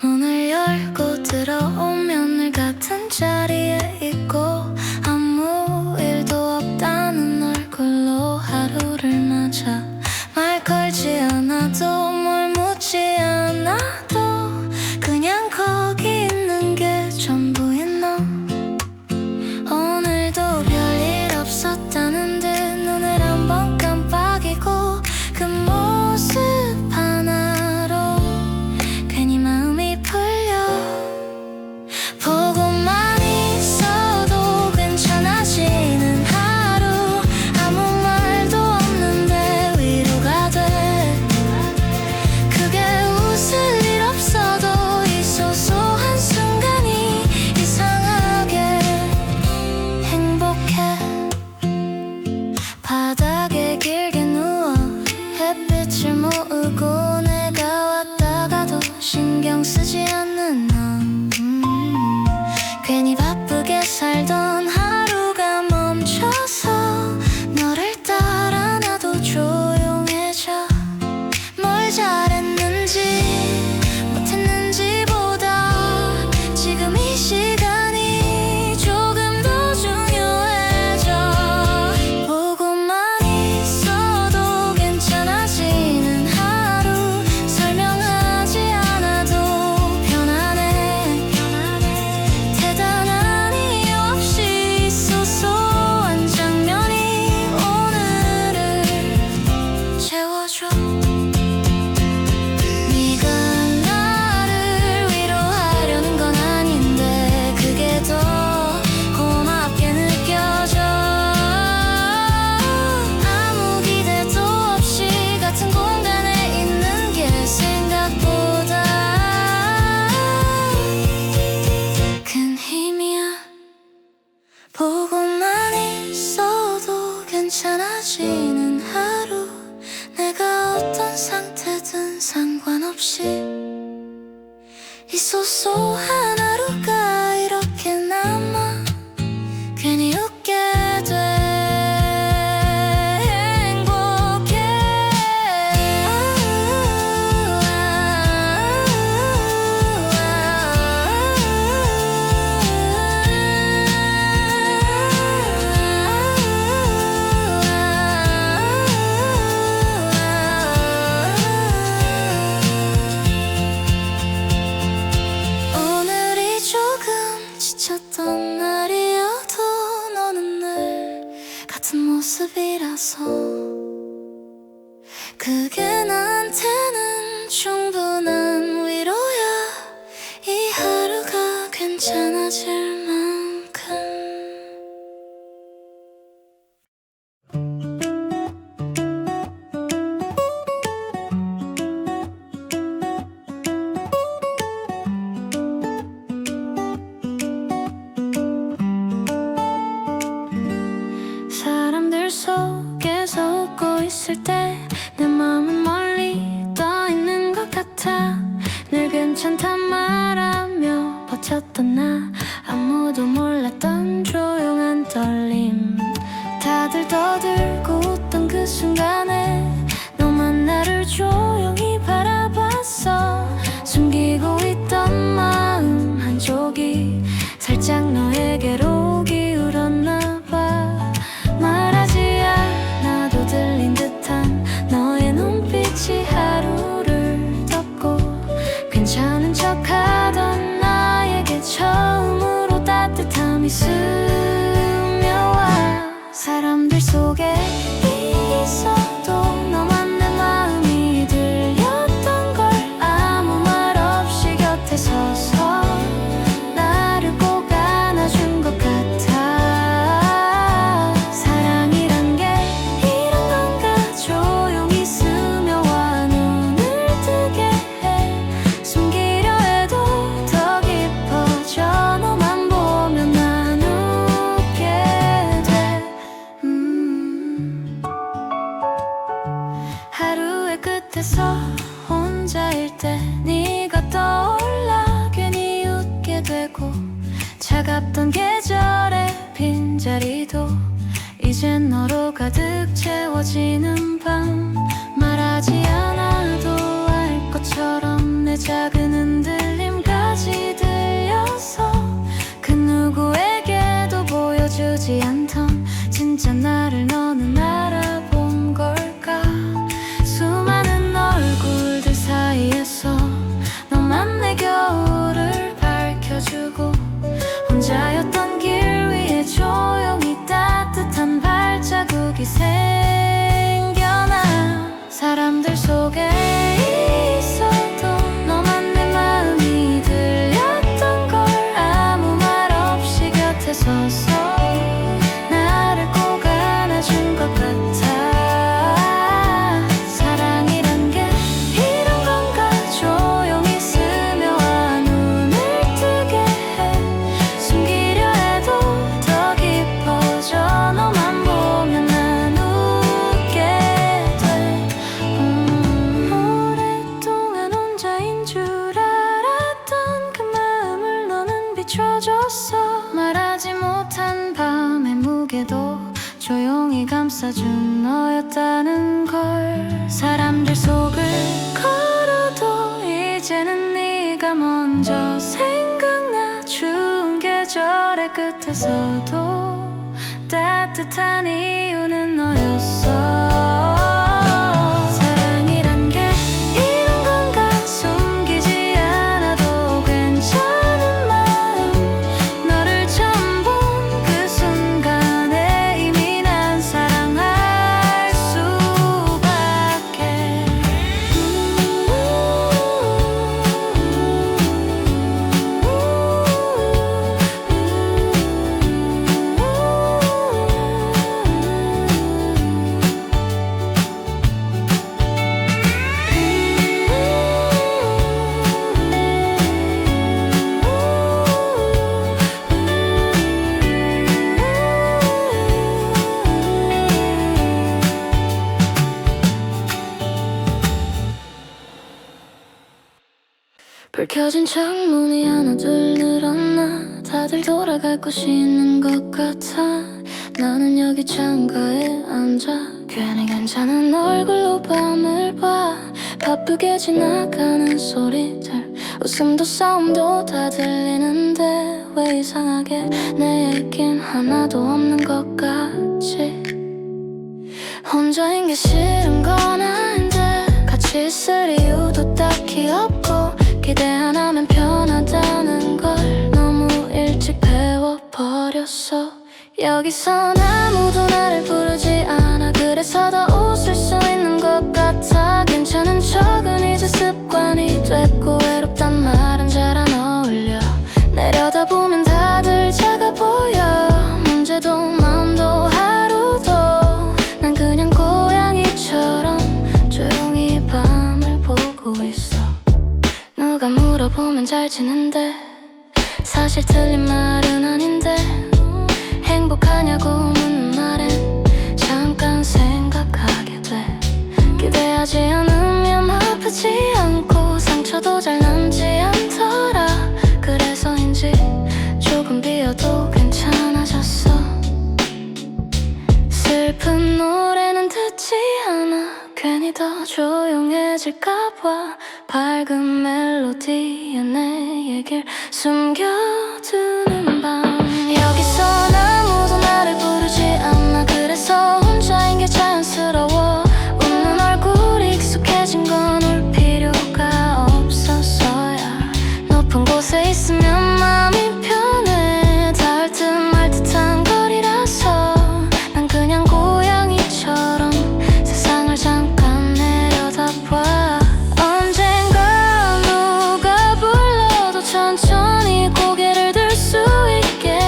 문을 열고 들어오면 늘 같은 자리에 있고 아무 일도 없다는 얼굴로 하루를 맞아. 말 걸지 않아도 뭘 묻지 않아도 그냥 거기 있는 게 전부인 너. 오늘도 별일 없었다는 듯 눈을 한번 깜빡이고 그 모습 하나로 괜히 마음이 풀려. 보고만 있어도 괜찮아지는 하루, 아무 말도 없는데 위로가 돼. 크게 웃을 일 없어도 이 소소한 순간이 이상하게 행복해. 바닥에 길게 누워 햇빛을 모으고 내가 왔다가도 신경 쓰지 않는 너. 괜히 바쁘게 살던 하루가 멈춰서 너를 따라 나도 조용해져. 뭘 잘했는지 못했는지보다 지금 이 시간이 조금 더 중요해져. 보고만 있어도 괜찮아지는 하루, 설명하지 않아도 편안해. 대단한 이유 없이 소소한 장면이 오늘을 채워줘. 네가 나를 위로하려는 건 아닌데 그게 더 고맙게 느껴져. 아무 기대도 없이 같은 공간에 있는 게 생각보다 큰 힘이야. 보고만 있어도 괜찮아지는 하루, 내가 어떤 상태든 상관없이 이 소소한 하루가 이렇게 남아 괜히 웃게 돼. 행복해. 오늘이 조금 지쳤던 날이어도 너는 늘 같은 모습이라서 그게 나한테는 충분한 위로야. 이 하루가 괜찮아질 만큼. 사람들 속에서 웃고 있을 때 내 마음은 멀리 떠 있는 것 같아. 늘 괜찮단 말하며 버텼던 나, 아무도 몰랐던 조용한 떨림. 다들 떠들고 웃던 그 순간에 너만 나를 조용히 바라봤어. 숨기고 있던 마음 한쪽이 살짝 너에게로 기울었나 봐. 말하지 않아도 들린 듯한 너의 눈빛이 하루를 덮고 괜찮은 척하던 나에게 처음으로 따뜻함이 스며와. 사람들 속에 있어도 너만 내 마음이 들렸던 걸. 아무 말 없이 곁에 서서 나를 꼭 안아준 것 같아. 사랑이란 게 이런 건가. 조용히 스며와 눈을 뜨게 해. 숨기려 해도 더 깊어져. 너만 보면 난 웃게 돼. 어두워지는 밤 말하지 않아도 알 것처럼 내 작은 흔들림까지 들려서 그 누구에게도 보여주지 않던 진짜 나를 너는 알아본 걸까. 수많은 얼굴들 사이에서 너만 내 겨울을 밝혀주고 혼자였던 길 위에 조용히 따뜻한 발자국이 생겨나. 사람들 속에 있어도 너만 내 마음이 들렸던 걸. 아무 말 없이 곁에 서서 나를 꼭 안아준 것 같아. 사랑이란 게 이런 건가. 조용히 스며와 눈을 뜨게 해. 숨기려 해도 더 깊어져. 너만 보면 난 웃게 돼. 오랫동안 혼자인 줄 알았던 그 마음을 너는 비춰줬어. 말하지 못한 밤의 무게도 조용히 감싸준 너였다는 걸. 사람들 속을 걸어도 이제는 네가 먼저 생각나. 추운 계절의 끝에서도 따뜻한 이유는 너였어. 사랑이란 게 이런 건가. 숨기지 않아도 괜찮은 마음. 너를 처음 본 그 순간에 이미 난 사랑할 수밖에. 불 켜진 창문이 하나 둘 늘어나. 다들 돌아갈 곳이 있는 것 같아. 나는 여기 창가에 앉아 괜히 괜찮은 얼굴로 밤을 봐. 바쁘게 지나가는 소리들, 웃음도 싸움도 다 들리는데 왜 이상하게 내 얘긴 하나도 없는 것 같지. 혼자인 게 싫은 건 아닌데 같이 있을 이유도 딱히 없고 기대 안 하면 편하다는 걸 너무 일찍 배워버렸어. 여기선 아무도 나를 부르지 않아. 그래서 더 웃을 수 있는 것 같아. 괜찮은 척은 이제 습관이 됐고 외롭단 말은 잘 안 어울려. 내려다보면 다들 작아 보여. 문제도 마음도 하루도 난 그냥 고양이처럼 조용히 밤을 보고 있어. 누가 물어보면 잘 지낸대. 사실 틀린 말은 아닌데 행복하냐고 묻는 말엔 잠깐 생각하게 돼. 기대하지 않으면 아프지 않고 상처도 잘 남지 않더라. 그래서인지 조금 비어도 괜찮아졌어. 슬픈 노래는 듣지 않아. 괜히 더 조용해질까봐 밝은 멜로디에 내 얘길 숨겨두는 밤. 여기선 아무도 나를 부르지 않아. 그래서 혼자인 게 자연스러워. 웃는 얼굴이 익숙해진 건 울 필요가 없어서야. 높은 곳에 있으면 마음이 편해. 닿을 듯 말 듯한 거리라서 난 그냥 고양이처럼 세상을 잠깐 내려다봐. 언젠가 누가 불러도 천천히 고개를 들 수 있게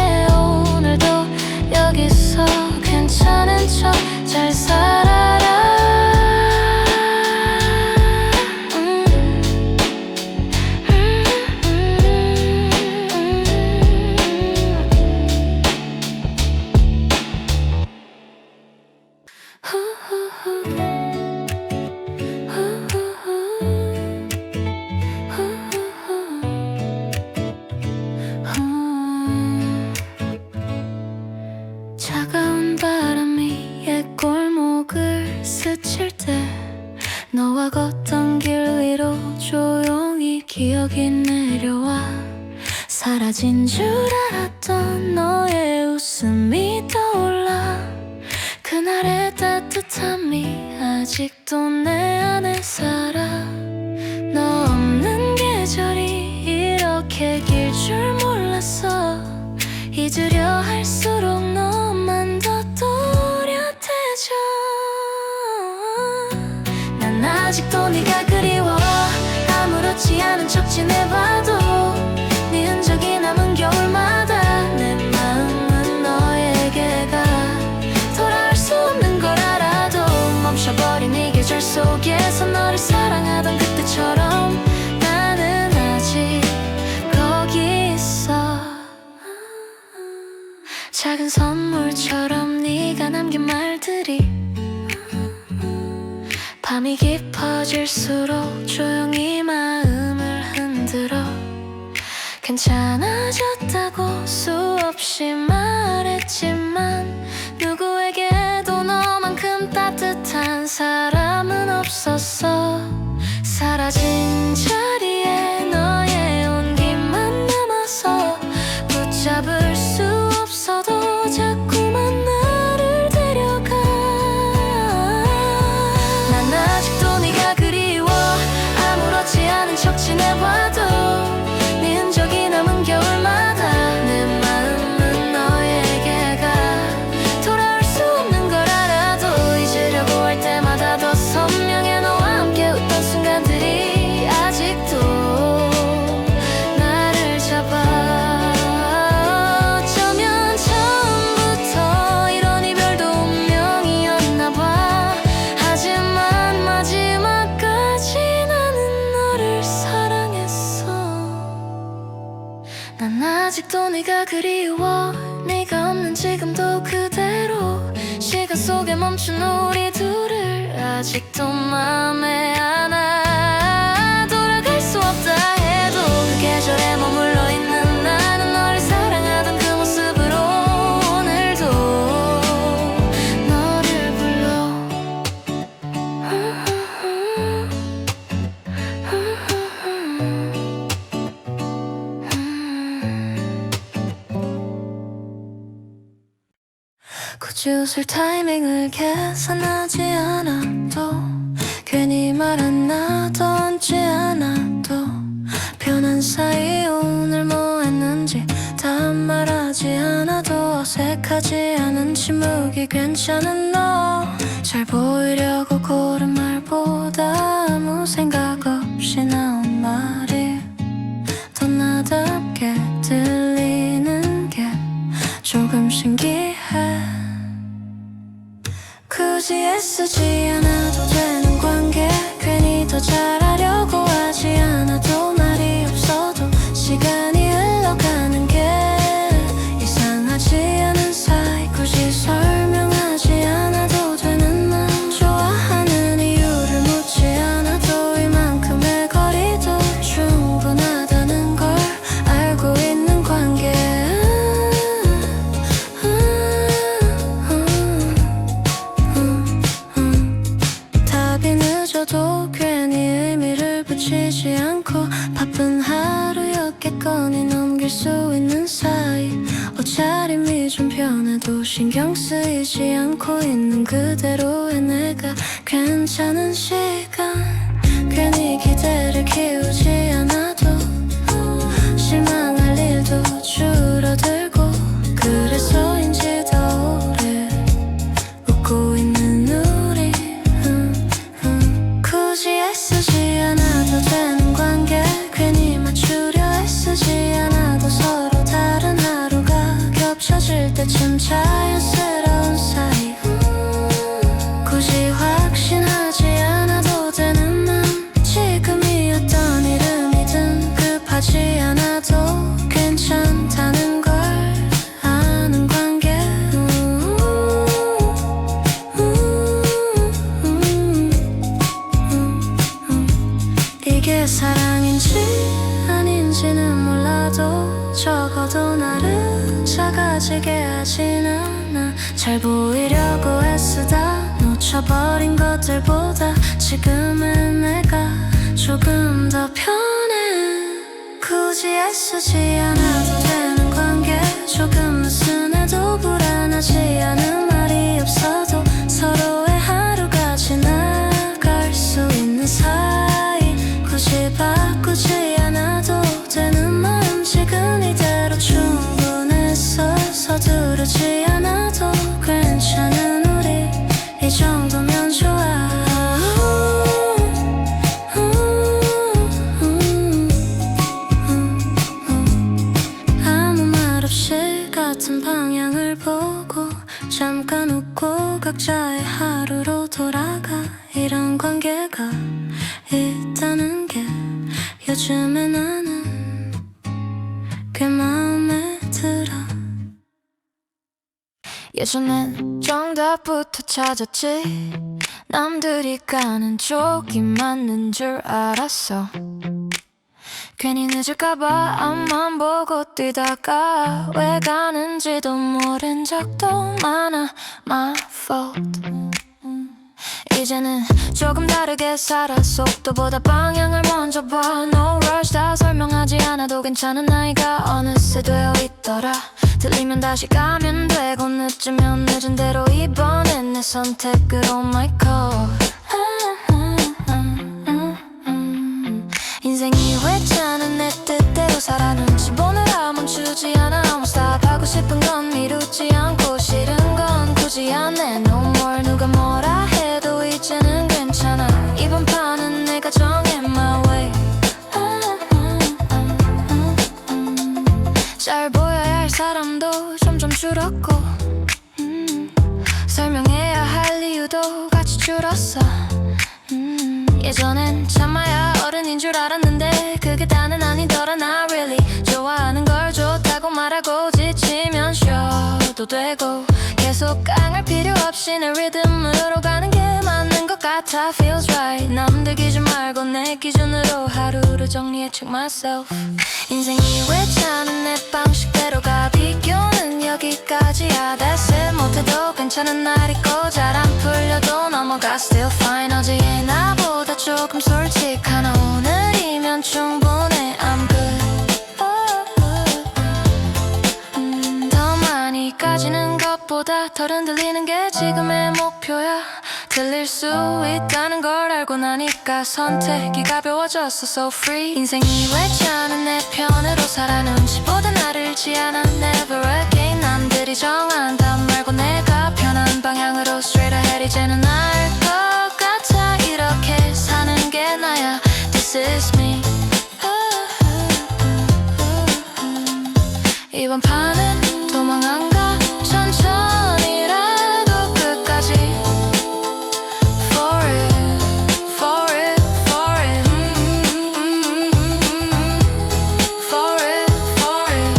사라진 줄 알았던 너의 웃음이 떠올라. 그날의 따뜻함이 아직도 내 안에 살아. 너 없는 계절이 이렇게 길 줄 몰랐어. 잊으려 할수록 너만 더 또렷해져. 난 아직도 네가 그리워. 아무렇지 않은 척 지내봐도 네 흔적이 남은 겨울마다 내 마음은 너에게 가. 돌아올 수 없는 걸 알아도 멈춰버린 이 계절 속에서 너를 사랑하던 그때처럼 나는 아직 거기 있어. 작은 선물처럼 네가 남긴 말들이 밤이 깊어질수록 조용히 마음을 흔들어. 괜찮아졌다고 수없이 말했지만 누구에게도 너만큼 따뜻한 사람은 없었어. 사라진 자리에 너의 온기만 남아서 붙잡을 수 없어도 자꾸만 나를 데려가. 난 아직도 네가 그리워. 아무렇지 않은 척 지내봐도 네 흔적이 남은 겨울마다 내 마음은 너에게 가. 돌아올 수 없는 걸 알아도 잊으려고 할 때마다 더 선명해. 너와 함께 웃던 순간들이 아직도 나를 잡아. 어쩌면 처음부터 이런 이별도 운명이었나 봐. 하지만 마지막까지 나는 너를 사랑했어. 난 아직도 네가 그리워. 네가 없는 지금도 그대로 시간 속에 멈춘 우리 둘을 아직도 마음에 안아. 돌아갈 수 없다 해도 그 계절에 머물러 있는 나는 너를 사랑하던 그 모습으로 오늘도 너를 불러. 굳이 웃을 타이밍을 계산하지 않아도 괜히 말 하나도 얹지 않아도 편한 사이 오늘 뭐 했는지 다 말하지 않아도 어색하지 않은 침묵이 괜찮은 너. 잘 보이려고 고른 말보다 아무 생각 없이 나온 말이 더 나답게 들리는 게 조금 신기해. 굳이 애쓰지 않아도 되는 관계 괜히 더 잘하려고 하지 않아도 말이 없어도 시간이 흘러가는 게 이상하지 않은 사이 굳이 설명하지 않아도 되는 난 좋아하는 이유를 묻지 않아도 이만큼의 거리도 충분하다는 걸 알고 있는 관계. 답이 늦어도 괜히 의미를 붙이지 않고 바쁜 하루였겠거니 넘길 수 있는 사이 옷차림이 좀 변해도 신경 쓰이지 않고 있는 그대로의 내가 괜찮은 시간. 괜히 기대를 키우지 않아도 실망할 일도 줄어들고 그래서인지 더 오래 웃고 있는 우리. 굳이 애쓰지 않아도 되는 관계 괜히 맞추려 애쓰지 않아도 서로 다른 하루가 겹쳐질 때쯤 자연스러운 사이. 굳이 확신하지 않아도 되는 맘 지금이었던 이름이든 급하지 않아도 괜찮다는 걸 아는 관계. 이게 사랑인지 아닌지는 몰라도 적어도 나를 작아지게 하진 않아. 잘 보이려고 애쓰다 놓쳐버린 것들보다 지금의 내가 조금 더 편해. 굳이 애쓰지 않아도 돼. 조금 느슨해도 불안하지 않은 말이 없어도 서로의 하루가 지나갈 수 있는 사이 굳이 바꾸지 않아도 되는 마음 지금 이대로 충분했어 서두르지 않아도 괜찮은 우리 이 정도면 좋아 아무 말 없이 같은 방향을 보고 잠깐 웃고 각자의 하루로 돌아가 이런 관계가 있다는 게 요즘에 나는 꽤 마음에 들어 예전엔 정답부터 찾았지 남들이 가는 쪽이 맞는 줄 알았어 괜히 늦을까봐 앞만 보고 뛰다가 왜 가는지도 모른 적도 많아 My fault 이제는 조금 다르게 살아 속도보다 방향을 먼저 봐 No rush 다 설명하지 않아도 괜찮은 나이가 어느새 되어 있더라 들리면 다시 가면 되고 늦으면 늦은 대로 이번엔 내 선택으로 my call 인생이 회차는 내 뜻대로 살아 눈치 보느라 멈추지 않아 Don't stop 하고 싶은 건 미루지 않고 싫은 건 굳이 안 해 No more 누가 뭐라 해도 이제는 괜찮아 이번 판은 내가 정해 my way 잘 보여야 할 사람도 점점 줄었고 설명해야 할 이유도 같이 줄었어 예전엔 참아야 어른인 줄 알았는데 그게 다는 아니더라 not really 좋아하는 걸 좋다고 말하고 지치면 쉬어도 되고 계속 깡할 필요 없이 내 리듬으로 가는 게 맞는 것 같아 feels right 남들 기준 말고 내 기준으로 하루를 정리해 check myself 인생이 회차는 내 방식대로 가 비교는 여기까지야 that's it 못해도 괜찮은 날 있고 잘 안 풀려도 넘어가 still fine 어제의 나보다 조금 솔직한 오늘이면 충분해 I'm good 더 많이 가지는 것보다 덜 흔들리는 게 지금의 목표야 들릴 수 있다는 걸 알고 나니까 선택이 가벼워졌어 so free 인생이 외치는 내 편으로 살아 눈치보다 나를 지않아 never again 남들이 정한 답 말고 내가 편한 방향으로 straight ahead 이제는 알 것 같아 이렇게 사는 게 나야 This is me 이번 판은 도망 안 가 천천히라도 끝까지 For it, for it, for it For it, for it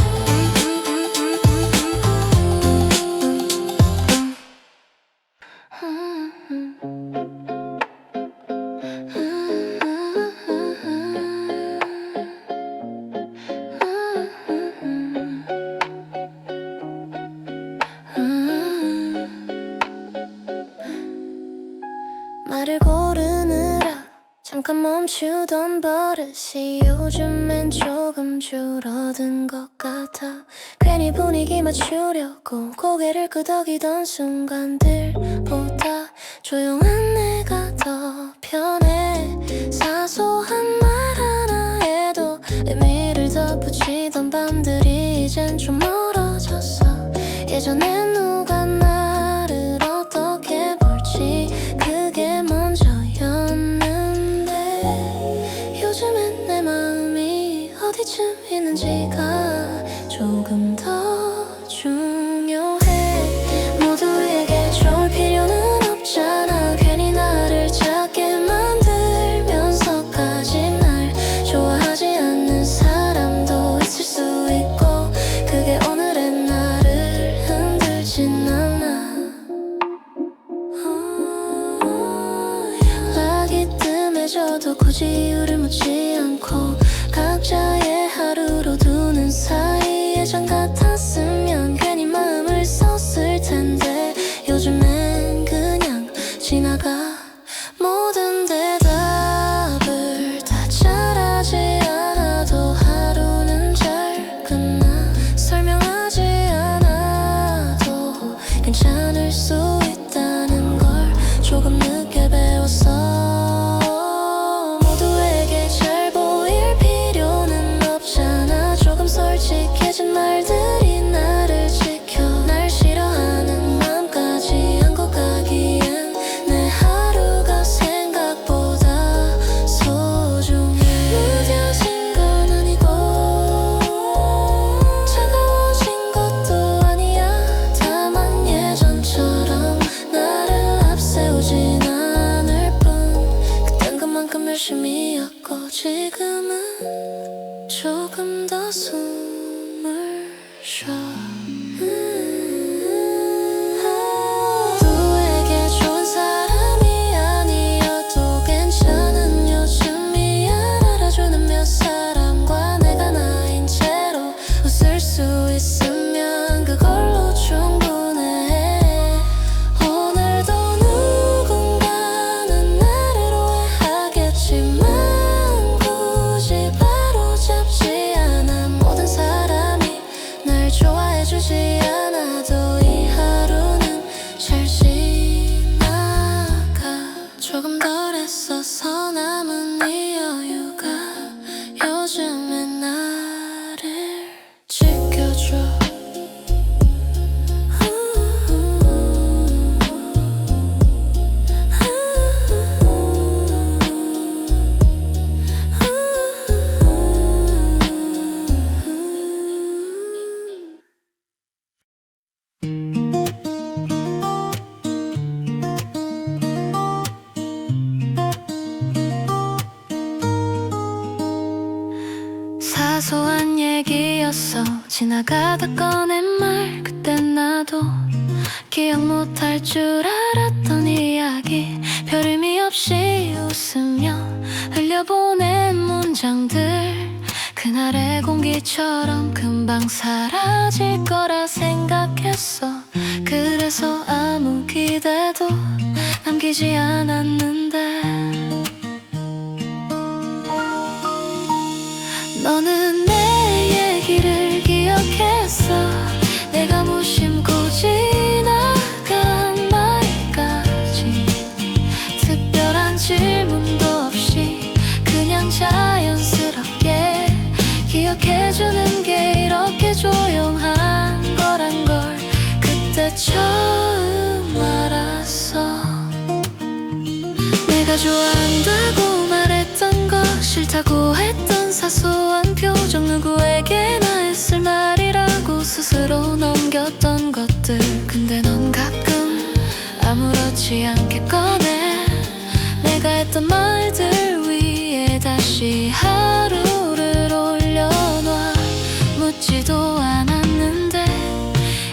말을 고르느라 잠깐 멈추던 버릇이 요즘엔 조금 줄어든 것 같아 괜히 분위기 맞추려고 고개를 끄덕이던 순간들보다 조용한 내가 더 편해 사소한 말 하나에도 의미를 덧붙이던 밤들이 이젠 좀 멀어졌어 예전엔 누가 나를 어떻게 볼지 그게 먼저였는데 요즘엔 내 마음이 어디쯤 있는지가 조금 더 중요해 모두에게 좋을 필요는 없잖아 괜히 나를 작게 만들면서까지 날 좋아하지 않는 사람도 있을 수 있고 그게 오늘의 나를 흔들진 않아 연락이 뜸해져도 굳이 이유를 묻지 않고 각자의 하루로 두는 사이 예전 같았으면 괜히 마음을 썼을 텐데 요즘엔 그냥 지나가 모든 대답을 다 잘하지 않아도 하루는 잘 끝나 설명하지 괜찮을 수 있다는 걸 조금 늦게 배웠어. 모두에게 잘 보일 필요는 없잖아. 조금 솔직해진 말들이 나를 지켜. 날 싫어하는 맘까지 안고 가기엔 내 하루가 생각보다 소중해. 무뎌진 건 아니고 차가워진 것도 아니야. 다만 예전처럼 나를 앞세우진 않을 뿐. 그땐 그만큼 열심히였고 지금은 조금 더 숨을 쉬어. 누구에게 좋은 사람이 아니어도 괜찮은 요즘이야. 알아주는 몇 사람과 내가 나인 채로 웃을 수 있으면 그걸로 충분해. 오늘도 누군가는 나를 오해하겠지만 굳이 바로잡지 않아. 모든 사람이 날 좋아해주지 않아도 이 하루는 잘 지나가. 조금 덜 애써서 남은 이 여유가 요즘엔 나를 지켜줘. 사소한 얘기였어. 지나가다 꺼낸 말. 그땐 나도 기억 못할 줄 알았던 이야기. 별 의미 없이 웃으며 흘려보낸 문장들. 그날의 공기처럼 금방 사라질 거라 생각했어. 그래서 아무 기대도 남기지 않았는데 너는 내 얘기를 기억했어. 내가 무심코 지나간 말까지 특별한 질문도 없이 그냥 자연스럽게 기억해주는 게 이렇게 조용한 거란 걸 그때 처음 알았어. 내가 좋아한다고 말했던 거, 싫다고 했던 사소한 표정, 누구에게나 했을 말이라고 스스로 넘겼던 것들. 근데 넌 가끔 아무렇지 않게 꺼내 내가 했던 말들 위에 다시 하루를 올려놔. 묻지도 않았는데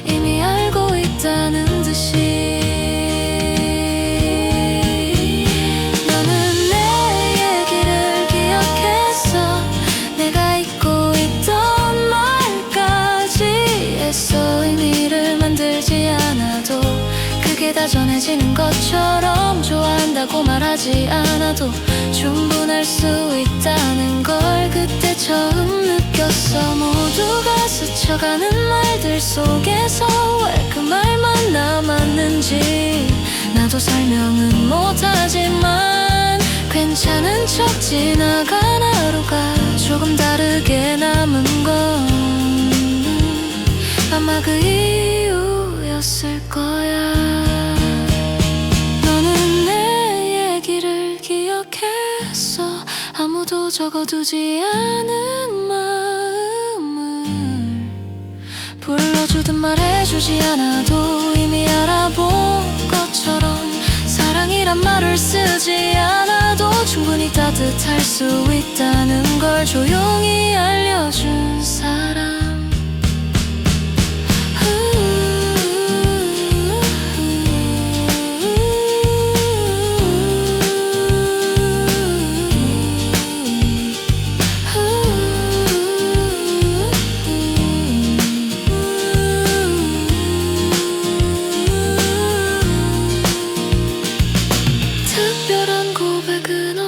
이미 알고 있다는 듯이 다 전해지는 것처럼 좋아한다고 말하지 않아도 충분할 수 있다는 걸 그때 처음 느꼈어. 모두가 스쳐가는 말들 속에서 왜 그 말만 남았는지 나도 설명은 못하지만 괜찮은 척 지나간 하루가 조금 다르게 남은 건 아마 그 이유였을 거야. 아무도 적어두지 않은 마음을 불러주든 말해주지 않아도 이미 알아본 것처럼 사랑이란 말을 쓰지 않아도 충분히 따뜻할 수 있다는 걸 조용히 알려준 사람.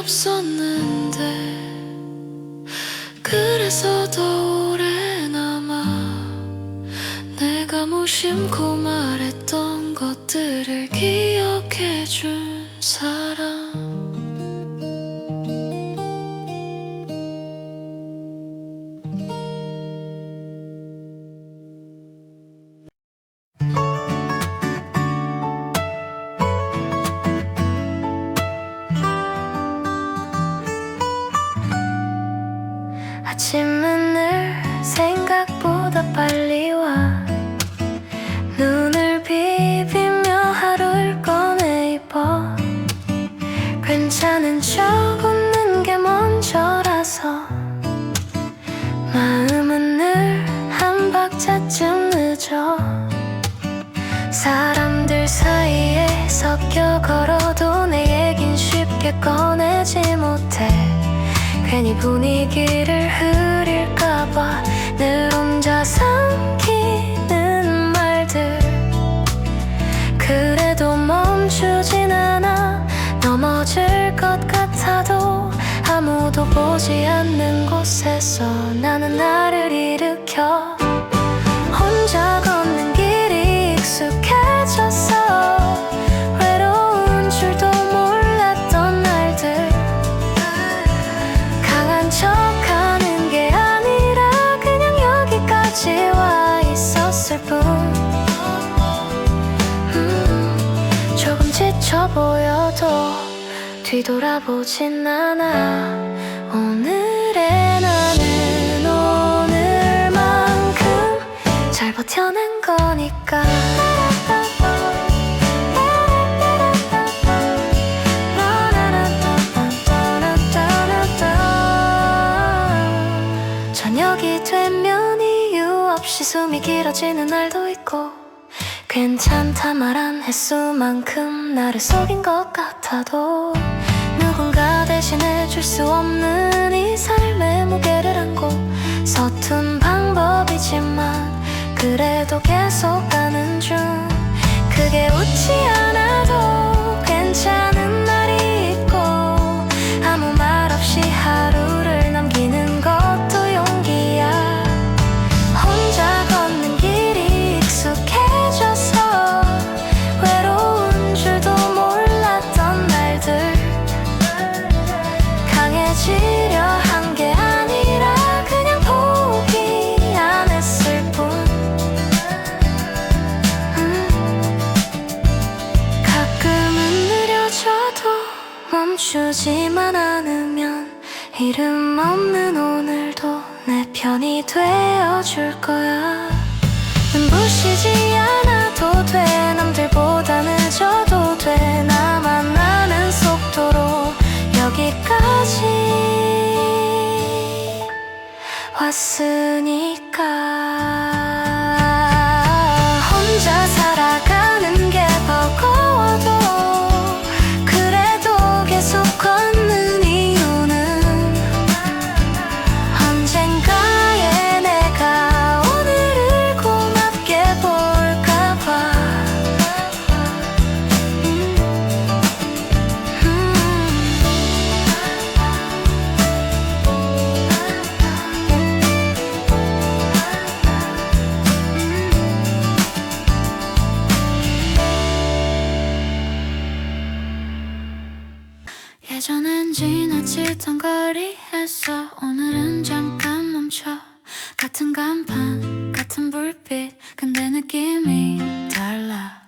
없었는데 그래서 더 오래 나 무심코 말했던 것들을 기억해준 사람. 아침은 늘 생각보다 빨리 와. 눈을 비비며 하루를 꺼내 입어. 괜찮은 척 웃는 게 먼저라서 마음은 늘 한 박자쯤 늦어. 사람들 사이에 섞여 걸어도 내 얘긴 쉽게 꺼내지 못해. 괜히 분위기를 흐릴까봐 늘 혼자 삼키는 말들. 그래도 멈추진 않아. 넘어질 것 같아도 아무도 보지 않는 곳에서 나는 나를 일으켜. 혼자 걷는 길이 익숙해졌어. 외로운 줄도 몰랐던 날들. 강한 척하는 게 아니라 그냥 여기까지 와 있었을 뿐. 조금 지쳐 보여도 뒤돌아보진 않아. 오늘의 나는 오늘만큼 잘 버텨낸 거니까. 저녁이 되면 이유 없이 숨이 길어지는 날도 있고, 괜찮다 말 안 횟수만큼 나를 속인 것 같아도 누군가 대신해 줄 수 없는 이 삶의 무게를 안고 서툰 방법이지만 그래도 계속 가는 중. 크게 웃지 않아도 괜찮은 날이 있고 아무 말 없이 하루를 넘기는 것도 용기야. 혼자 걷는 길이 익숙해져서 외로운 줄도 몰랐던 날들. 강해지려 한 게 아니라 그냥 포기 안 했을 뿐. 가끔은 느려져도 멈추지만 않으면 이름 없는 오늘도 내 편이 되어줄 거야. 눈부시지 않아도 돼. 남들보다 늦어도 돼. 나만 아는 속도로 여기까지 왔으니까. 혼자 살아가는 게 버거워도 그래도 계속 걷는 이유는 언젠가에 내가 오늘을 고맙게 볼까봐. 예전엔 지나치던 거리에서 오늘은 잠깐 멈춰. 같은 간판 같은 불빛 근데 느낌이 달라.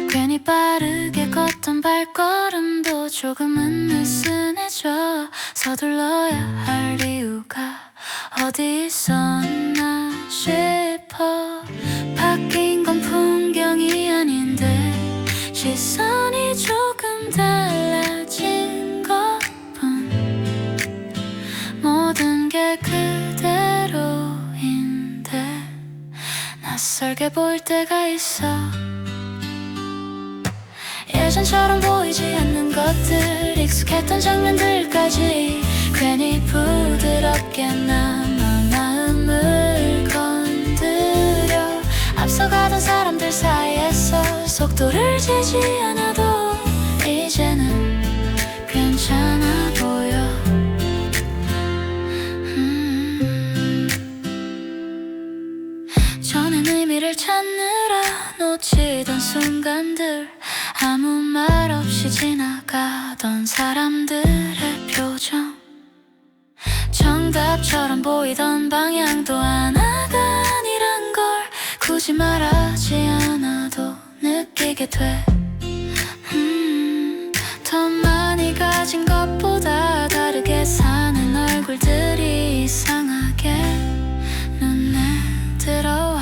괜히 빠르게 걷던 발걸음도 조금은 느슨해져. 서둘러야 할 이유가 어디 있었나 싶어. 바뀐 건 풍경이 아닌데 시선이 조금 달라진 것뿐. 모든 게 그대로인데 낯설게 보일 때가 있어. 예전처럼 보이지 않는 것들, 익숙했던 장면들까지 괜히 부드럽게 남아 마음을 건드려. 앞서가던 사람들 사이에서 속도를 재지 않아도 이제는 괜찮아 보여. 전엔 의미를 찾느라 놓치던 순간들, 아무 말 없이 지나가던 사람들의 표정, 정답처럼 보이던 방향도 하나가 아니란 걸 굳이 말하지 않아도 느끼게 돼. 더 많이 가진 것보다 다르게 사는 얼굴들이 이상하게 눈에 들어와.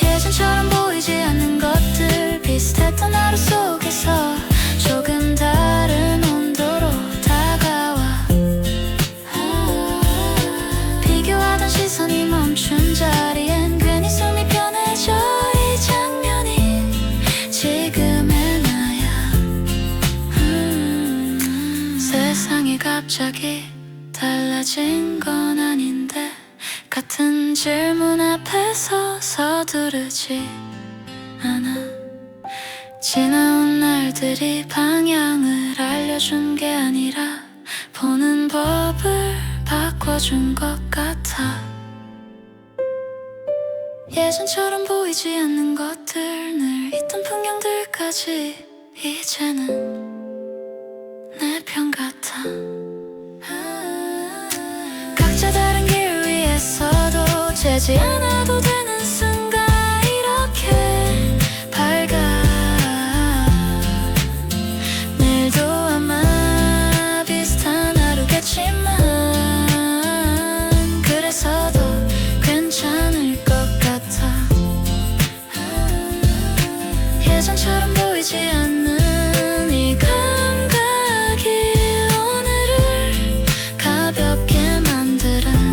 예전처럼 보이지 않는 것들, 비슷했던 하루 속에서 조금 다른 온도로 다가와. 비교하던 시선이 멈춘 자리엔 괜히 숨이 편해져. 이 장면이 지금의 나야. 세상이 갑자기 달라진 건 아닌데 같은 질문 앞에서 서두르지 않아. 지나온 날들이 방향을 알려준 게 아니라 보는 법을 바꿔준 것 같아. 예전처럼 보이지 않는 것들, 늘 있던 풍경들까지 이제는 내 편 같아. 각자 다른 길 위에 서도 재지 않아도 되는 순간 이렇게 밝아. 내일도 아마 비슷한 하루겠지만 그래서 더 괜찮을 것 같아. 예전처럼 보이지 않는 이 감각이 오늘을 가볍게 만드는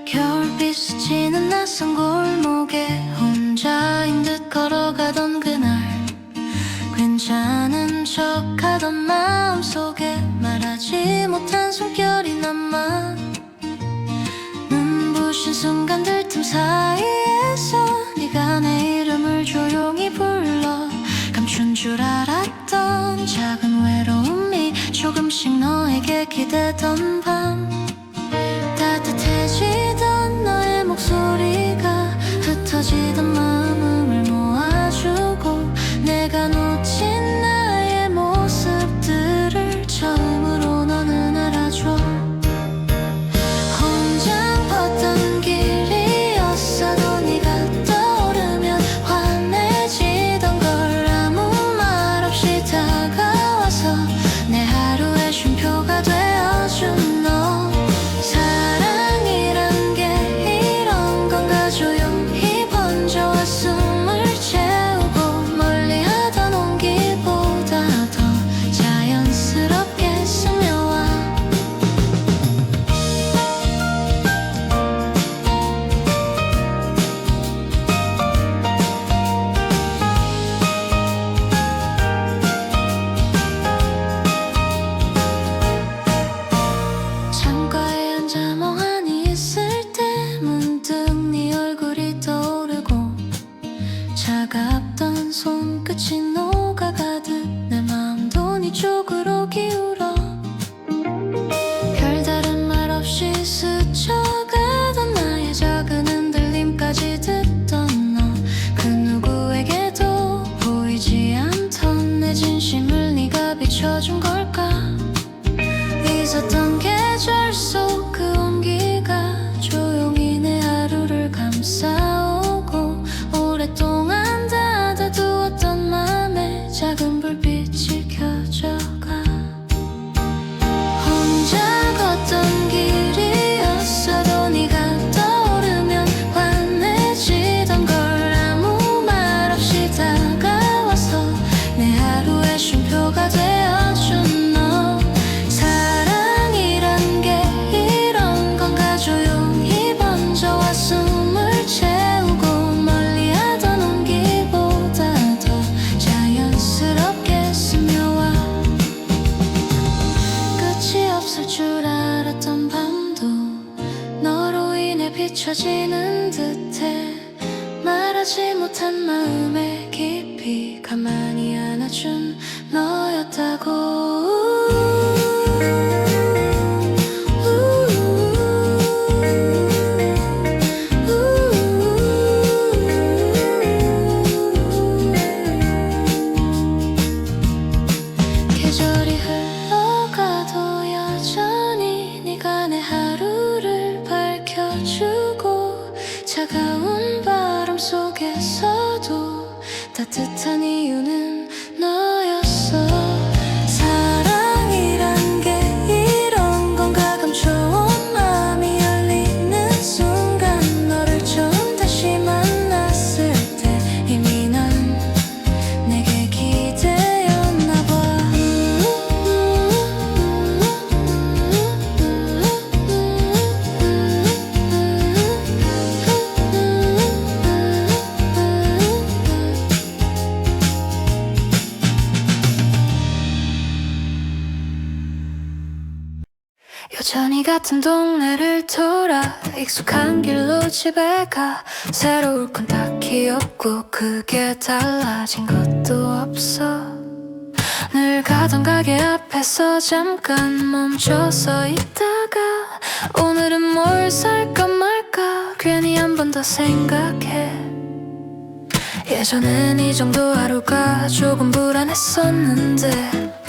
겨울빛이 지는 낯선 골목에 혼자인 듯 걸어가던 그날, 괜찮은 척하던 마음속에 말하지 못한 숨결이 남아. 눈부신 순간들 틈 사이에서 네가 내 이름을 조용히 불러. 감춘 줄 알았던 작은 외로움이 조금씩 너에게 기대던 밤, 따뜻해지던 너의 목소리가 흩어지던 마음을 모아주고 내가 놓친 나의 모습들을 처음으로 너는 알아줘. 혼자 걷던 길이었어도 네가 떠오르면 환해지던 걸 아무 말 없이 다가와서 내 하루의 쉼표가 되어준 너. 잊혀지는 듯해 말하지 못한 마음에 깊이 가만히 안아준 너였다고. 계절이 흘러가도 여전히 네가 내 하루를 밝혀주고 차가운 바람 속에서도 따뜻한 이유는 너였어. 사랑이란 게 이런 건 가끔 좋은 마음이 열리는 순간 너를 처음 다시 만났을 때 이미 난 내게 기대었나 봐. 여전히 같은 동네를 돌아 익숙한 길로 집에 가 새로울 건 딱히 없고 크게 달라진 것도 없어. 늘 가던 가게 앞에서 잠깐 멈춰서 있다가 오늘은 뭘 살까 말까 괜히 한 번 더 생각해. 예전엔 이 정도 하루가 조금 불안했었는데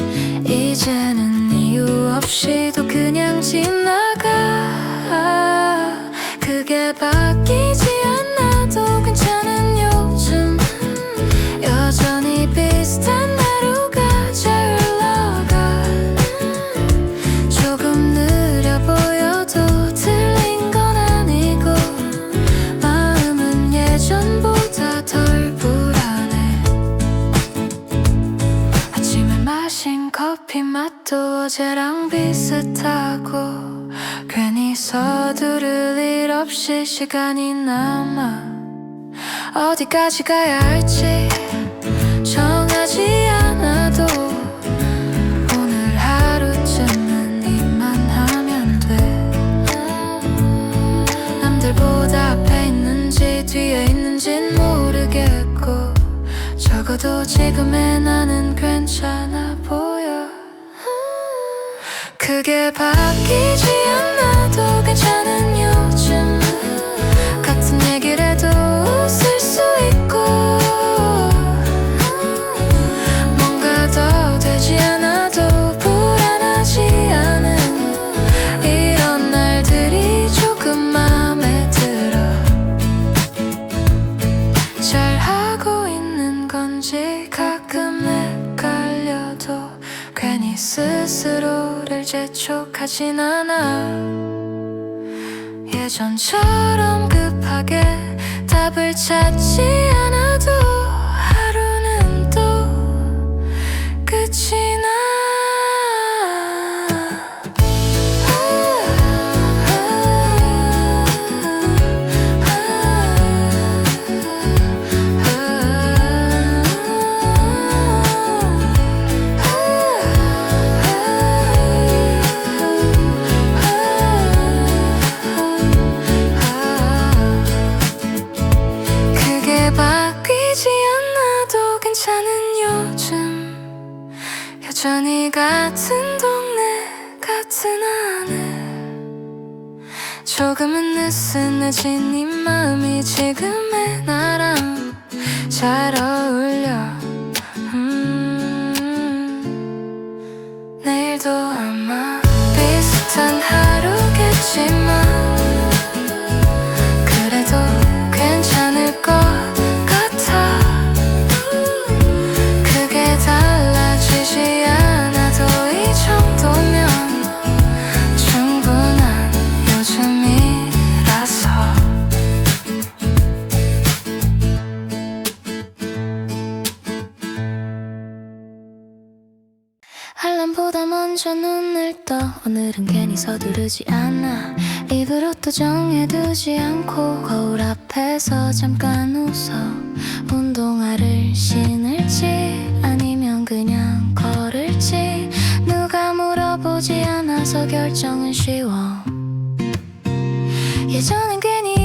이제는 이유 없이도 그냥 지나가. 그게 바뀌지 않아도 괜찮은 요즘 여전히 비슷한 하루가 잘 흘러가. 조금 느려 보여도 틀린 건 아니고 마음은 예전보다 덜 불안해. 아침에 마신 커피 맛도 어제랑 비슷하고 괜히 서두를 일 없이 시간이 남아. 어디까지 가야 할지 정하지 않아도 오늘 하루쯤은 이만하면 돼. 남들보다 앞에 있는지 뒤에 있는진 모르겠고 적어도 지금의 나는 괜찮아 보여. 그게 바뀌지 않아도 괜찮은 요즘 같은 얘기를 해도 웃을 수 있고 뭔가 더 되지 않아도 불안하지 않은 이런 날들이 조금 맘에 들어. 잘하고 있는 건지 가끔 헷갈려도 괜히 스스로를 재촉하진 않아. 예전처럼 급하게 답을 찾지 않아도 하루는 또 끝이 나. 바뀌지 않아도 괜찮은 요즘 여전히 같은 동네 같은 하늘 조금은 느슨해진 이 마음이 지금의 나랑 잘 어울려. 내일도 아마 비슷한 하루겠지만 그래도 괜찮을 것 같아. 크게 달라지지 않아도 이 정도면 충분한 요즘이라서. 알람보다 먼저 눈을 떠 오늘은 괜히 서두르지 않아. 입으로 또 정해두지 않고 거울 앞에서 잠깐 웃어. 운동화를 신을지 아니면 그냥 걸을지 누가 물어보지 않아서 결정은 쉬워. 예전엔 괜히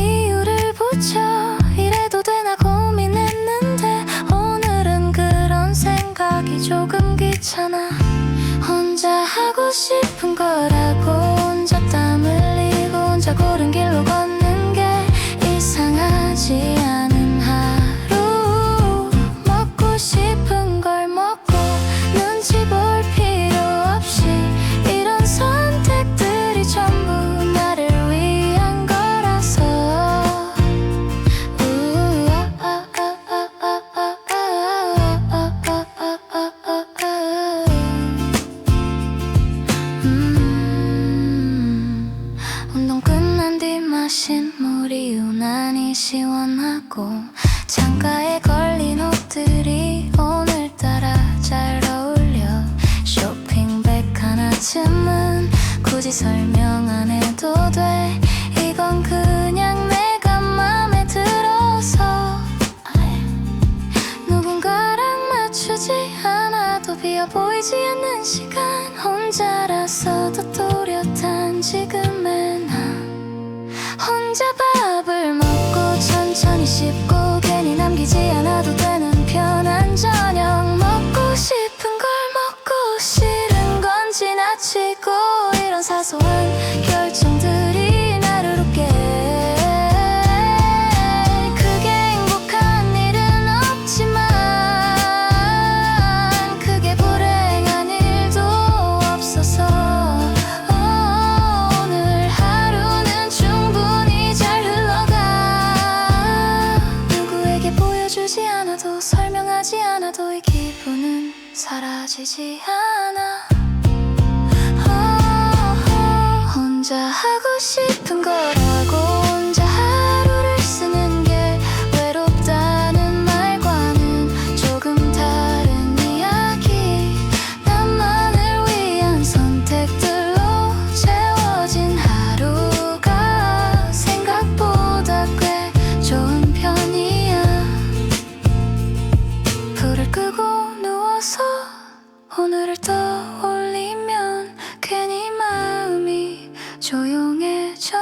혼자 고른 길로 걷는 게 이상하지 않은 하루. 먹고 싶은 걸 먹고 눈치 볼 필요 없이 이런 선택들이 전부 나를 위한 거라서. 운동 끝난 뒤 마신 물이 유난히 시원하고 창가에 걸린 옷들이 오늘따라 잘 어울려. 쇼핑백 하나쯤은 굳이 설명 안 해도 돼. 이건 그냥 내가 맘에 들어서. 누군가랑 맞추지 않아도 비어 보이지 않는 시간, 혼자라서도 또렷한 지금의 나. 혼자 밥을 먹고 천천히 씹고 괜히 남기지 않아도 되는 편한 저녁. 먹고 싶은 걸 먹고 싫은 건 지나치고 이런 사소한 결정들이 나를 웃게 해. 크게 행복한 일은 없지만 크게 불행한 일도 없어서 오늘 하루는 충분히 잘 흘러가. 누구에게 보여주지 않아도 설명하지 않아도 이 기분은 사라지지 않아. 혼자 하고 싶은 거라고 혼자 하루를 쓰는 게 외롭다는 말과는 조금 다른 이야기. 나만을 위한 선택들로 채워진 하루가 생각보다 꽤 좋은 편이야. 불을 끄고 누워서 오늘을 떠올리면 괜히 마음이 조용해져.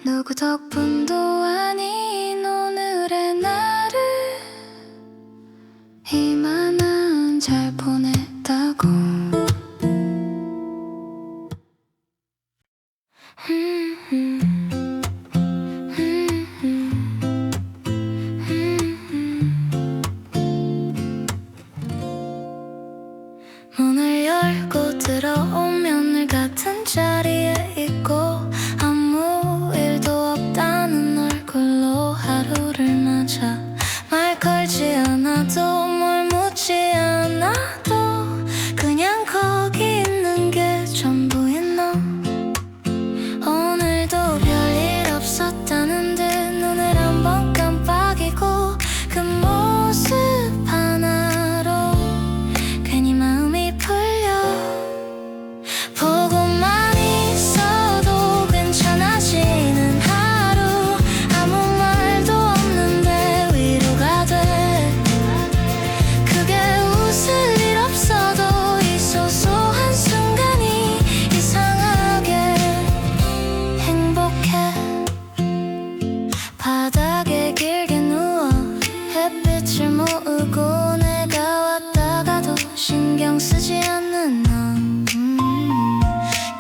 누구 덕분도 아닌 오늘의 나를 이만한 잘 보냈다고. 문을 열고 들어오면 늘 같은 자리에 있고 아무 일도 없다는 얼굴로 하루를 맞아. 말 걸지 않아도 뭘 묻지 않아도 그냥 거기 있는 게 전부인 너. 오늘도 별일 없었다는 듯 눈을 한번 깜빡이고 그 모습 하나로 괜히 마음이 풀려. 보고만 있어도 괜찮아지는 하루. 아무 말도 없는데 위로가 돼. 크게 웃을 일 없어도 이 소소한 순간이 이상하게 행복해. 바닥에 길게 누워 햇빛을 모으고 내가 왔다 가도 신경 쓰지 않는 너.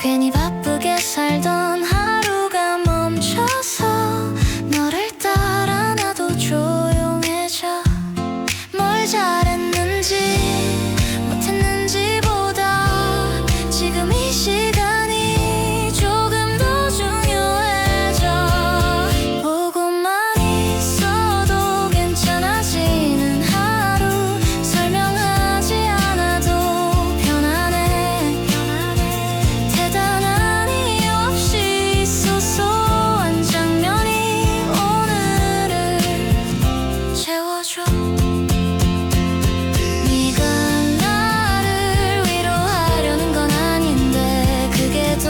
괜히 바쁘게 살던 하루가 멈춰서 너를 따라 나도 조용해져. 뭘 잘했는지 못했는지보다 지금 이 시간이 조금 더 중요해져. 보고만 있어도 괜찮아지는 하루. 설명하지 않아도 편안해. 대단한 이유 없이 소소한 장면이 오늘을 채워줘. 네가 나를 위로하려는 건 아닌데 그게 더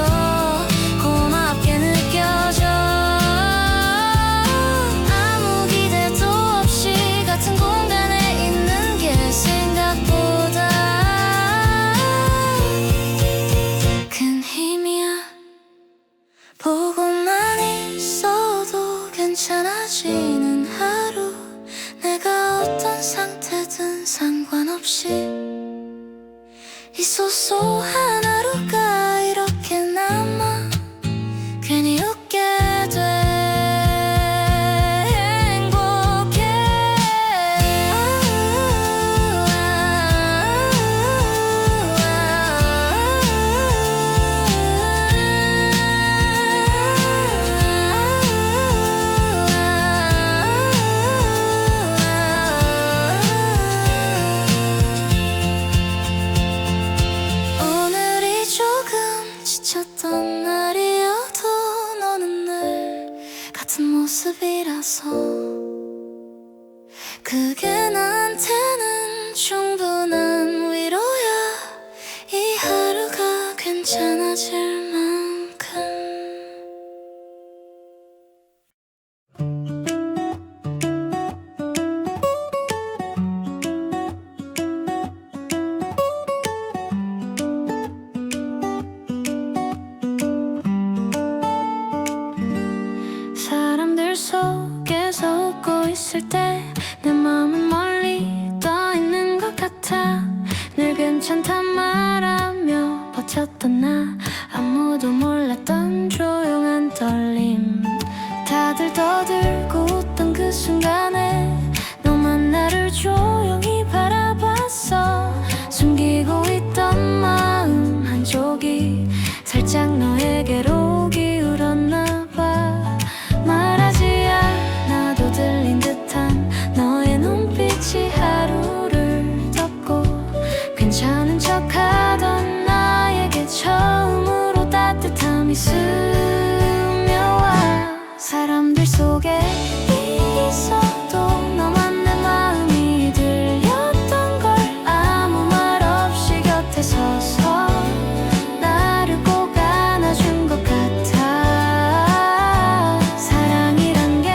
고맙게 느껴져. 아무 기대도 없이 같은 공간에 있는 게 생각보다 큰 힘이야. 보고만 있어도 괜찮아지는 하루. 내가 어떤 상태든 상관없이 이 소소한 하루가 이렇게 남아. 않아서 그게 나한테는 충분한 위로야. 이 하루가 괜찮아질 만큼. 사람들 속에서 웃고 있을 때 내 마음은 멀리 떠 있는 것 같아. 늘 괜찮단 말하며 버텼던 나, 아무도 몰랐던 조용한 떨림. 다들 떠들고 웃던 그 순간에 너만 나를 조용히 바라봤어. 숨기고 있던 마음 한쪽이 살짝 너에게로 기울었나 봐. 말하지 않아도 들린 듯한 너의 눈빛이 하루를 덮고, 괜찮은 척하던 나에게 처음으로 따뜻함이 스며와. 사람들 속에 있어도 너만 내 마음이 들렸던 걸, 아무 말 없이 곁에 서서 나를 꼭 안아준 것 같아. 사랑이란 게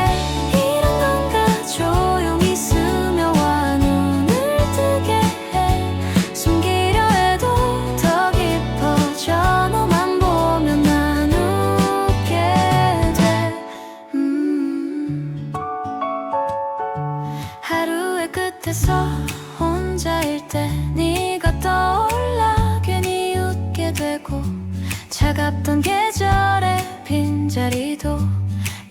이런 건가, 조용히 스며와 눈을 뜨게 해. 숨기려 해도 더 깊어져, 너만 보면 난 웃게 돼. 하루의 끝에서 혼자일 때 네가 떠올라 괜히 웃게 되고, 차갑던 계절의 빈자리도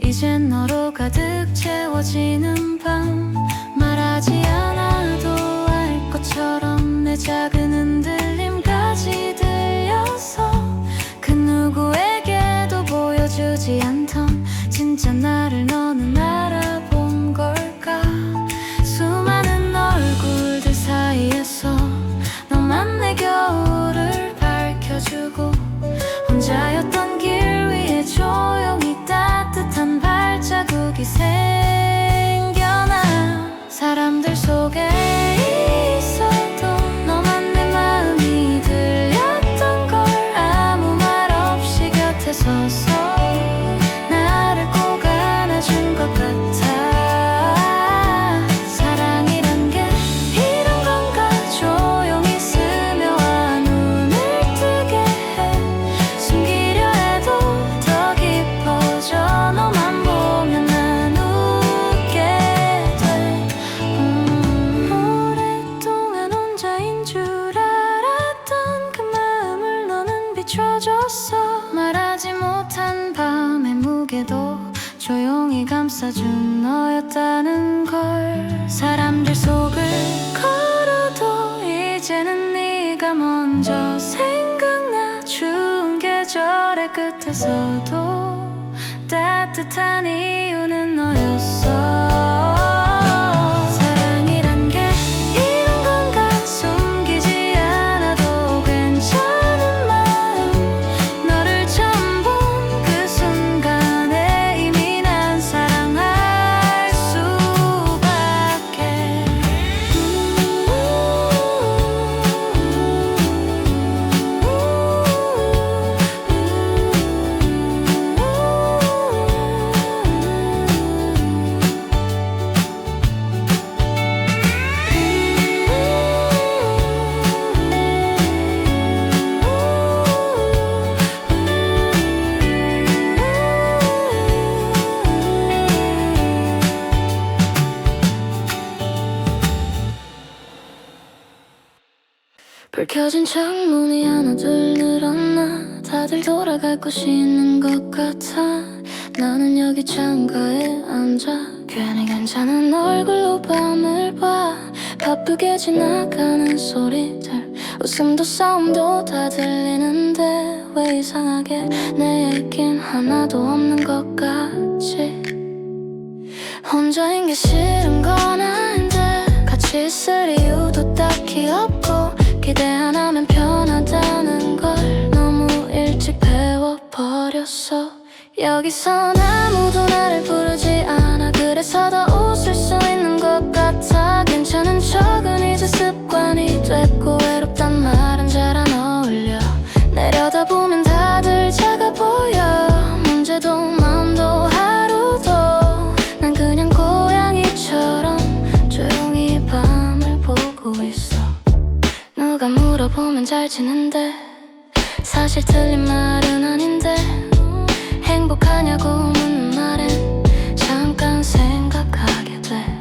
이젠 너로 가득 채워지는 밤. 말하지 않아도 알 것처럼 내 작은 흔들림까지 들려서 그 누구에게도 보여주지 않던 진짜 나를 너는 알아본 걸까. 수많은 얼굴들 사이에서 너만 내 겨울을 밝혀주고, 혼자였던 길 위에 조용히 따뜻한 발자국이 생겨나. 사람들 속에 있어도 너만 내 마음이 들렸던 걸, 아무 말 없이 곁에 서서 나를 꼭 안아준 것 같아. 사랑이란 게 이런 건가, 조용히 스며와 눈을 뜨게 해. 숨기려 해도 더 깊어져, 너만 보면 난 웃게 돼. 오랫동안 혼자인 줄 알았던 그 마음을 너는 비춰줬어. 말하지 못한 밤의 무게도 조용히 감싸준 너였다는 걸. 사람들 속을 걸어도 이제는 네가 먼저 생각나. 추운 계절의 끝에서도 따뜻한 이유는 너였어. 사랑이란 게 이런 건가, 숨기지 않아도 괜찮은 마음. 너를 처음 본 그 순간에 이미 난 사랑할 수밖에. 불 켜진 창문이 하나 둘 늘어나. 다들 돌아갈 곳이 있는 것 같아. 나는 여기 창가에 앉아 괜히 괜찮은 얼굴로 밤을 봐. 바쁘게 지나가는 소리들, 웃음도 싸움도 다 들리는데 왜 이상하게 내 얘긴 하나도 없는 것 같지. 혼자인 게 싫은 건 아닌데 같이 있을 이유도 딱히 없고, 기대 안 하면 편하다는 걸 너무 일찍 배워버렸어. 여기선 아무도 나를 부르지 않아. 그래서 더 웃을 수 있는 것 같아. 괜찮은 척은 이제 습관이 됐고 외롭단 말은 잘 안 어울려. 내려다보면 다들 작아 보여. 문제도 마음도 하루도 난 그냥 고양이처럼 조용히 밤을 보고 있어. 누가 물어보면 잘 지낸대. 사실 틀린 말은 아닌데 행복하냐고 묻는 말엔 잠깐 생각하게 돼.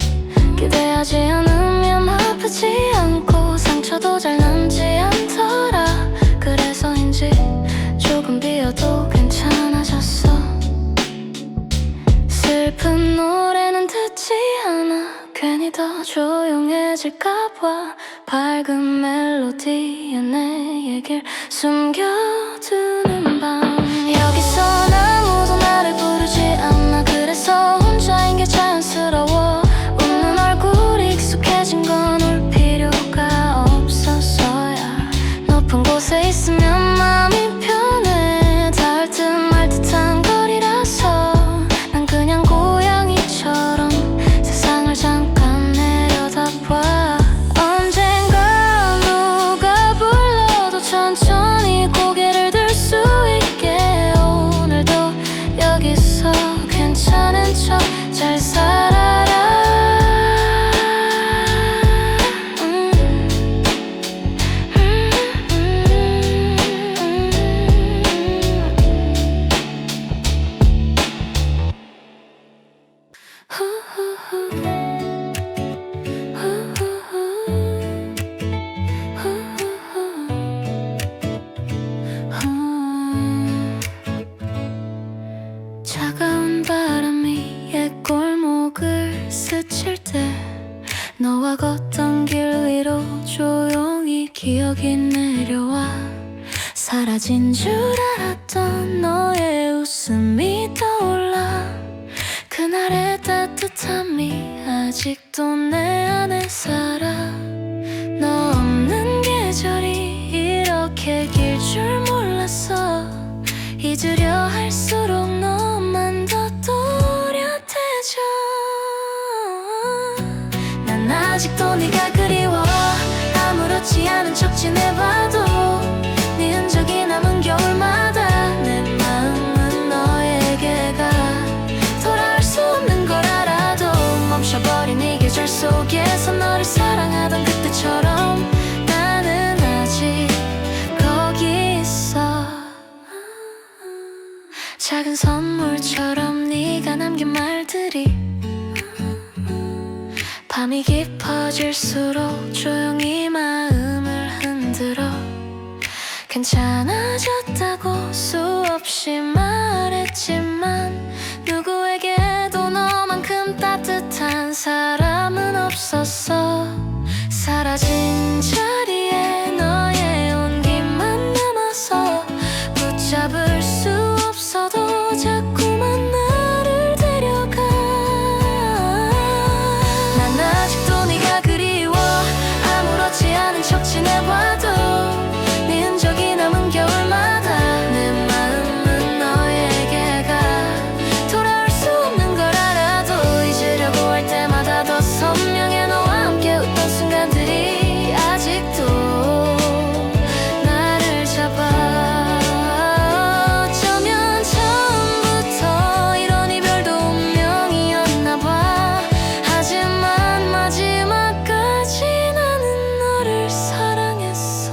기대하지 않으면 아프지 않고 상처도 잘 남지 않더라. 그래서인지 조금 비어도 괜찮아졌어. 슬픈 노래는 듣지 않아. 괜히 더 조용해질까봐 밝은 멜로디에 내 얘길 숨겨두는 밤. 여기선 아무도 나를 부르지 않아. 그래서 혼자인 게 자연스러워. 웃는 얼굴 익숙해진 건 울 필요가 없었어야. 높은 곳에 있으면 마음이 편해. 닿을 듯 말 듯한 거리라서 난 그냥 고양이처럼 세상을 잠깐 내려다봐. 언젠가 누가 불러도 천천히 고개를 들 수 있게. 오늘도 여기서 괜찮은 척 잘 살아라. 차가운 바람이 옛 골목을 스칠 때 너와 걷던 길 위로 조용히 기억이 내려와. 사라진 줄 알았던 너의 웃음이 떠올라. 그날의 따뜻함이 아직도 내 안에 살아. 너 없는 계절이 이렇게 길 줄 몰랐어. 잊으려 할수록 너만 더 또렷해져. 난 아직도 네가 그리워. 아무렇지 않은 척 지내봐도 네 흔적이 남은 겨울마다 내 마음은 너에게 가. 돌아올 수 없는 걸 알아도 멈춰버린 이 계절 속에서 너를 사랑하던 그때처럼 나는 아직 거기 있어. 작은 선물처럼 네가 남긴 말들이 밤이 깊어질수록 조용히 마음을 흔들어. 괜찮아졌다고 수없이 말했지만 누구에게도 너만큼 따뜻한 사람은 없었어. 사라진 자리에 너의 온기만 남아서 붙잡을 수 없어도 자꾸만 나를 데려가. 난 아직도 네가 그리워. 아무렇지 않은 척 지내봐도 네 흔적이 남은 겨울마다 내 마음은 너에게 가. 돌아올 수 없는 걸 알아도 잊으려고 할 때마다 더 선명해. 너와 함께 웃던 순간들이 아직도 나를 잡아. 어쩌면 처음부터 이런 이별도 운명이었나 봐. 하지만 마지막까지 나는 너를 사랑했어.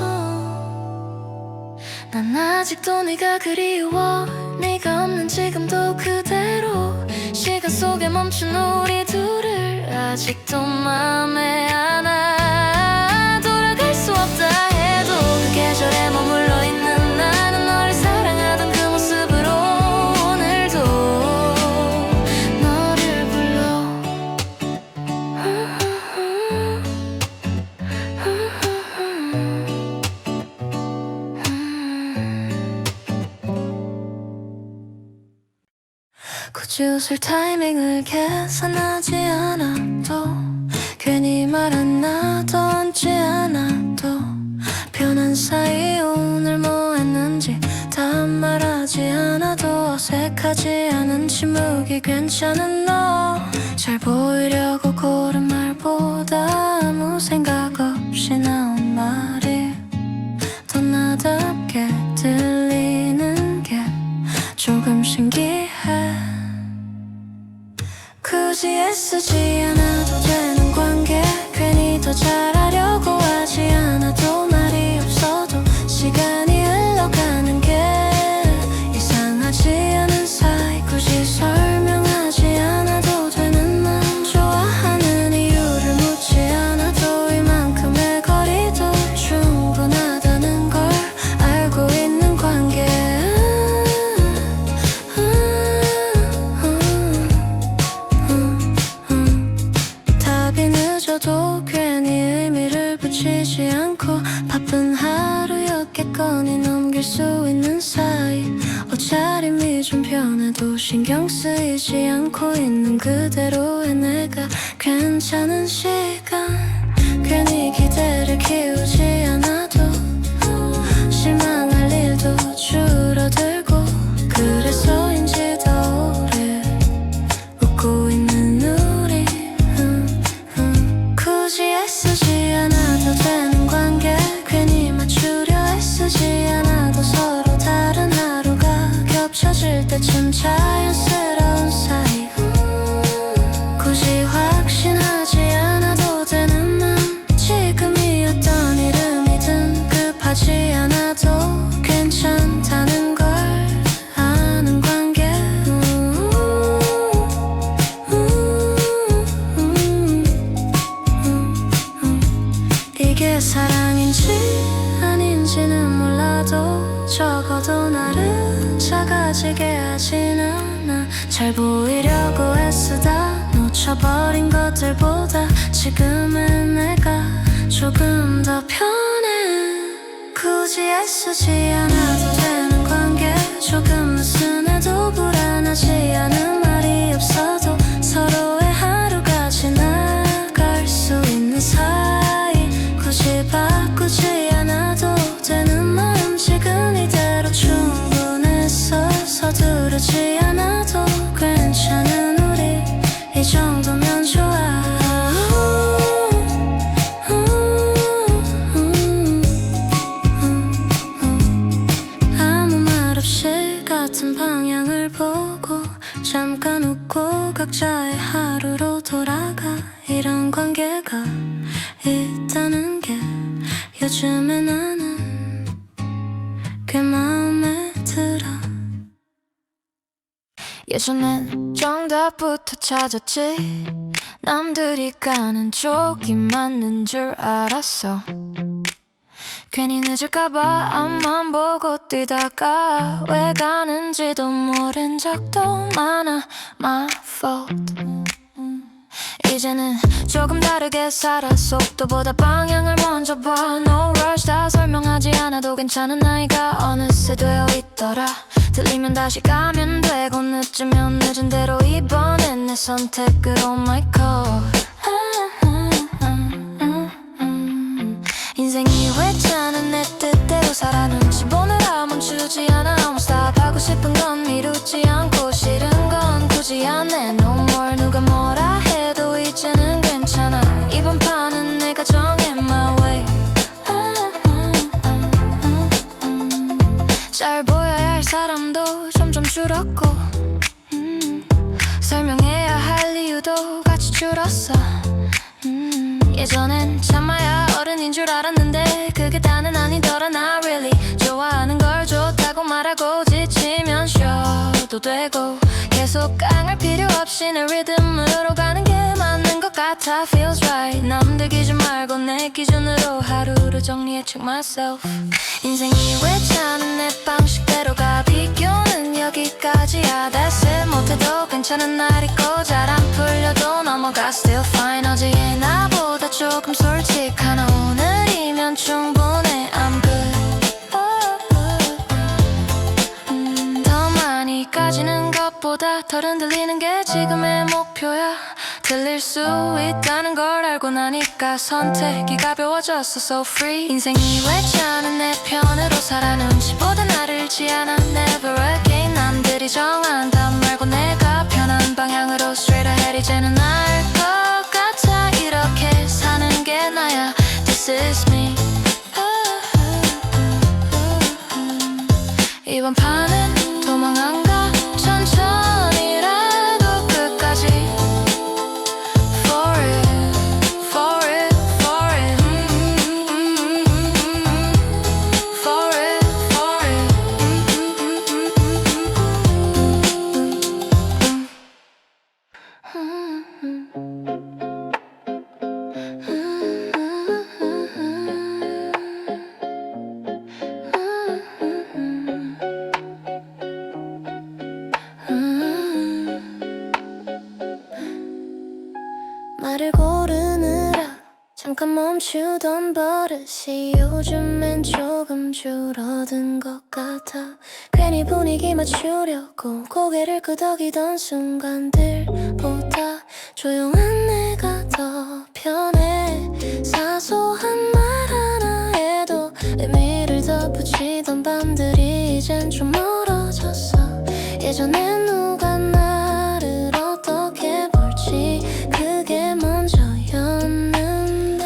난 아직도 네가 그리워. 네가 없는 지금도 그대로 시간 속에 멈춘 우리 둘을 아직도 맘에 안아. 돌아갈 수 없다 해도 그 계절에 머물러 있는 나는 너를 사랑하던 그 모습으로 오늘도 너를 불러. 굳이 웃을 타이밍을 계산하지 않아도 괜히 말 안 나던지 않아도 변한 사이 오늘 뭐 했는지 다 말하지 않아도 어색한 어색하지 않은 침묵이 괜찮은 너 잘 보이려고 고른 말보다 아무 생각 없이 나온 말이 더 나답게 들리는 게 조금 신기해 굳이 애쓰지 않아도 되는 관계 괜히 더 잘하려고 하지 않아도 말이 없어도 시간이 흘러가는 게 이상하지 않은 사이 굳이 설명하지 않아도 되는 맘 좋아하는 이유를 묻지 않아도 이만큼의 거리도 충분하다는 걸 알고 있는 관계 답이 늦어도 괜히 의미를 붙이지 않고 바쁜 하루였겠거니 넘길 수 있는 사이 옷차림이 좀 변해도 신경 쓰이지 않고 있는 그대로의 내가 괜찮은 시간 괜히 기대를 키우지 않아도 실망할 일도 줄어들고 그래서인지 더 오래 웃고 있는 우리 굳이 애쓰지 않아도 되는 관계 괜히 맞추려 애쓰지 않아도 서로 다른 하루가 겹쳐질 때쯤 자연스러운 사이 굳이 확신하지 않아도 되는 맘 지금이 어떤 이름이든 급하지 않아도 괜찮다는 걸 아는 관계 이게 사랑인지 아닌지는 몰라도 적어도 나를 작아지게 하진 않아 잘 보이려고 애쓰다 놓쳐버린 것들보다 지금의 내가 조금 더 편해 굳이 애쓰지 않아도 되는 관계 조금 느슨해도 불안하지 않은 말이 없어도 서로의 하루가 지나갈 수 있는 사이 굳이 바꾸지 않아도 되는 마음 지금 이대로 충분했어 서두르지 않아도 괜찮은 우리 이 정도면 좋아 아무 말 없이 같은 방향을 보고 잠깐 웃고 각자의 하루로 돌아가 이런 관계가 있다는 게 요즘에 나는 꽤 마음에 들어 예전엔 정답부터 찾았지 남들이 가는 쪽이 맞는 줄 알았어 괜히 늦을까봐 앞만 보고 뛰다가 왜 가는지도 모른 적도 많아 My fault 이제는 조금 다르게 살아 속도보다 방향을 먼저 봐 No rush 다 설명하지 않아도 괜찮은 나이가 어느새 되어 있더라 들리면 다시 가면 되고 늦으면 늦은 대로 이번엔 내 선택으로 my call 인생이 회차는 내 뜻대로 살아 눈치 보느라 멈추지 않아 Don't stop 하고 싶은 건 미루지 않고 싫은 건 굳이 안 해 No more 누가 뭐라 해도 이제는 괜찮아 이번 판은 내가 정해 my way 잘 보여야 할 사람도 점점 줄었고 설명해야 할 이유도 같이 줄었어 예전엔 참아야 어른인 줄 알았는데 그게 다는 아니더라 나 really 좋아하는 걸 좋다고 말하고 지치면 쉬어도 되고 계속 깡할 필요 없이 내 리듬으로 가는 게 맞는 것 같아 feels right 남들 기준 말고 내 기준으로 하루를 정리해 check myself 인생이 회차는 내 방식대로 가 비교는 여기까지야 that's it 못해도 괜찮은 날 있고 잘 안 풀려도 넘어가 still fine 어제의 나보다 조금 솔직한 오늘이면 충분해 I'm good 더 많이 가지는 것보다 덜 흔들리는 게 지금의 목표야 들릴 수 있다는 걸 알고 나니까 선택이 가벼워졌어 so free 인생이 외치는 내 편으로 살아 눈치보다 나를 잃지 않아 never again 남들이 아직까지 정한 답 말고 내가 편한 방향으로 straight ahead 이제는 알 것 같아 이렇게 사는 게 나야 This is me 이번 판은 도망 안 가 천천히라도 끝까지 For it, for it, for it For it, for it 말을 고르느라 잠깐 멈추던 버릇이 요즘엔 조금 줄어든 것 같아 괜히 분위기 맞추려고 고개를 끄덕이던 순간들보다 조용한 내가 더 편해 사소한 말 하나에도 의미를 덧붙이던 밤들이 이젠 좀 멀어졌어 예전엔 누가 나를 어떻게 볼지 그게 먼저였는데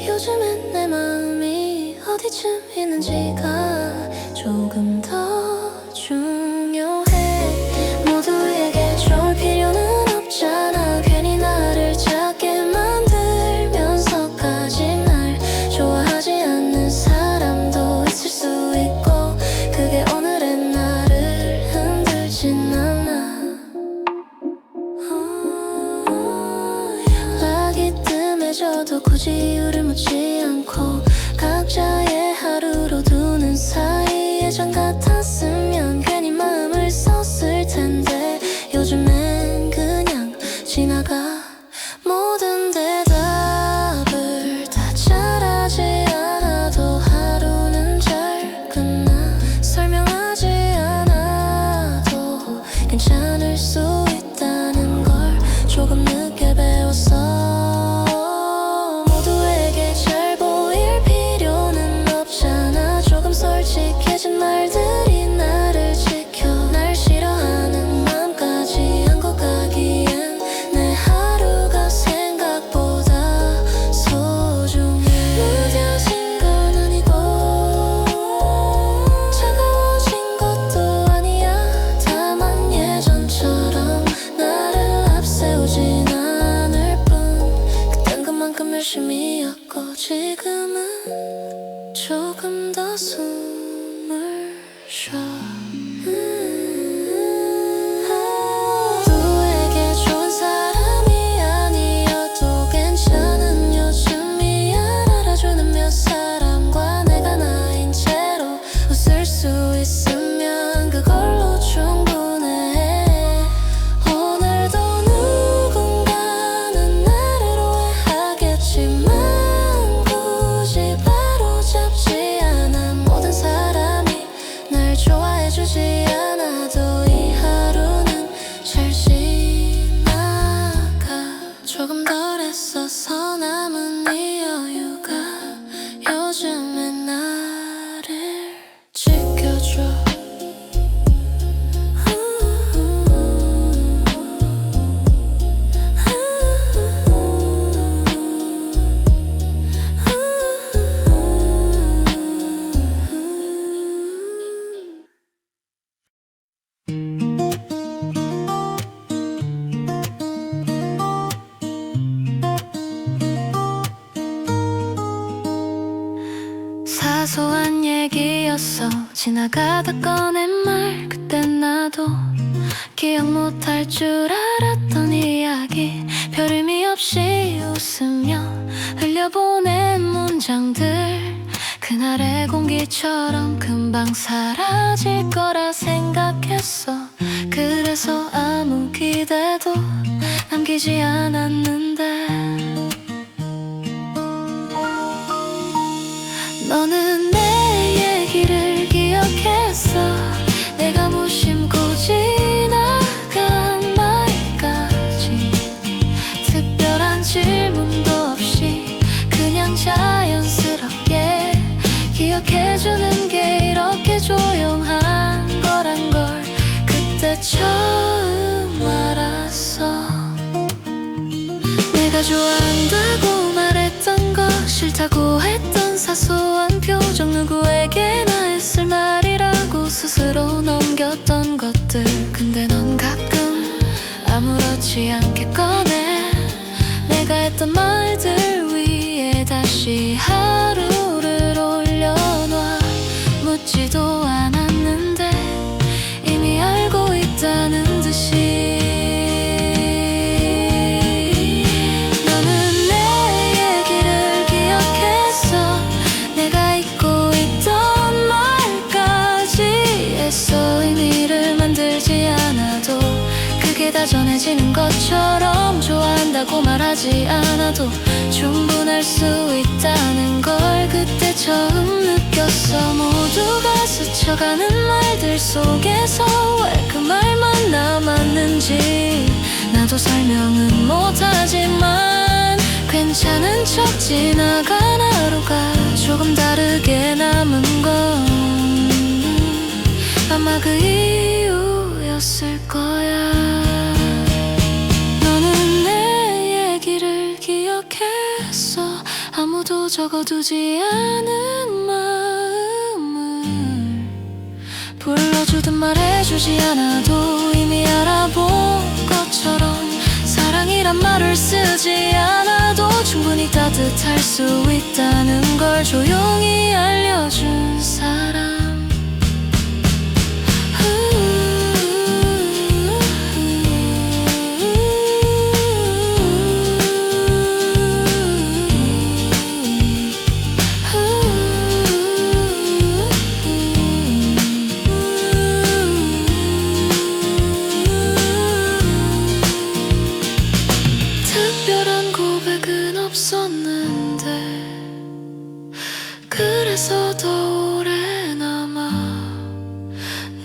요즘엔 내 마음이 어디쯤 있는지가 조금 더 중요해 모두에게 좋을 필요는 없잖아 괜히 나를 작게 만들면서까지 날 좋아하지 않는 사람도 있을 수 있고 그게 오늘의 나를 흔들진 않아 연락이 뜸해져도 굳이 이유를 묻지 않고 각자의 하루로 두는 사이 예전 같았으면 괜히 마음을 썼을 텐데 요즘엔 그냥 지나가 모든 대답을 다 잘하지 않아도 하루는 잘 끝나 설명하지 않아도 괜찮을 수 있다는 걸 조금 늦게 배웠어 모두에게 잘 보일 필요는 없잖아 조금 솔직해진 말들이 나를 지켜 날 싫어하는 맘까지 안고 가기엔 내 하루가 생각보다 소중해 무뎌진 건 아니고 차가워진 것도 아니야 다만 예전처럼 나를 앞세우진 않을 뿐 그땐 그만큼 열심히였고 지금은 조금 더 숨을 쉬어 누구에게 좋은 사람이 아니어도 괜찮은 요즘이야 알아주는 몇 사람과 내가 나인 채로 웃을 수 있으면 그걸로 충분해 오늘도 누군가는 나를 오해하겠지만 굳이 바로잡지 않아 모든 사람이 날 좋아해주지 않아도 이 하루는 잘 지나가 조금 덜 애써서 남은 이 여유가 요즘엔 나를 지켜줘 사소한 얘기였어 지나가다 꺼낸 말 그땐 나도 기억 못할 줄 알았던 이야기 별 의미 없이 웃으며 흘려보낸 문장들 그날의 공기처럼 금방 사라질 거라 생각했어 그래서 아무 기대도 남기지 않았는데 너는 내 얘기를 기억했어 내가 무심코 지나간 말까지 특별한 질문도 없이 그냥 자연스럽게 기억해주는 게 이렇게 조용한 거란 걸 내가 좋아한다고 말했던 거, 싫다고 했던 사소한 표정, 누구에게나 했을 말이라고 스스로 넘겼던 것들. 근데 넌 가끔 아무렇지 않게 꺼내 내가 했던 말들 위에 다시 하루를 올려놔. 묻지도 않았는데 이미 알고 있다는 듯이. 너는 내 얘기를 기억했어. 내가 잊고 있던 말까지 애써 의미를 만들지 않아도 그게 다 전해지는 것처럼, 좋아한다고 말하지 않아도 충분할 수 있다는 걸 그때 처음 느꼈어. 모두가 스쳐가는 말들 속에서 왜 그 말만 남았는지 나도 설명은 못하지만 괜찮은 척 지나간 하루가 조금 다르게 남은 건 아마 그 이유였을 거야. 너는 내 얘기를 기억했어. 아무도 적어두지 않은 마음을 불러주든 말해주지 않아도 이미 알아본 것처럼, 사랑이란 말을 쓰지 않아도 충분히 따뜻할 수 있다는 걸 조용히 알려준 사람. 없었는데 그래서 더 오래 남아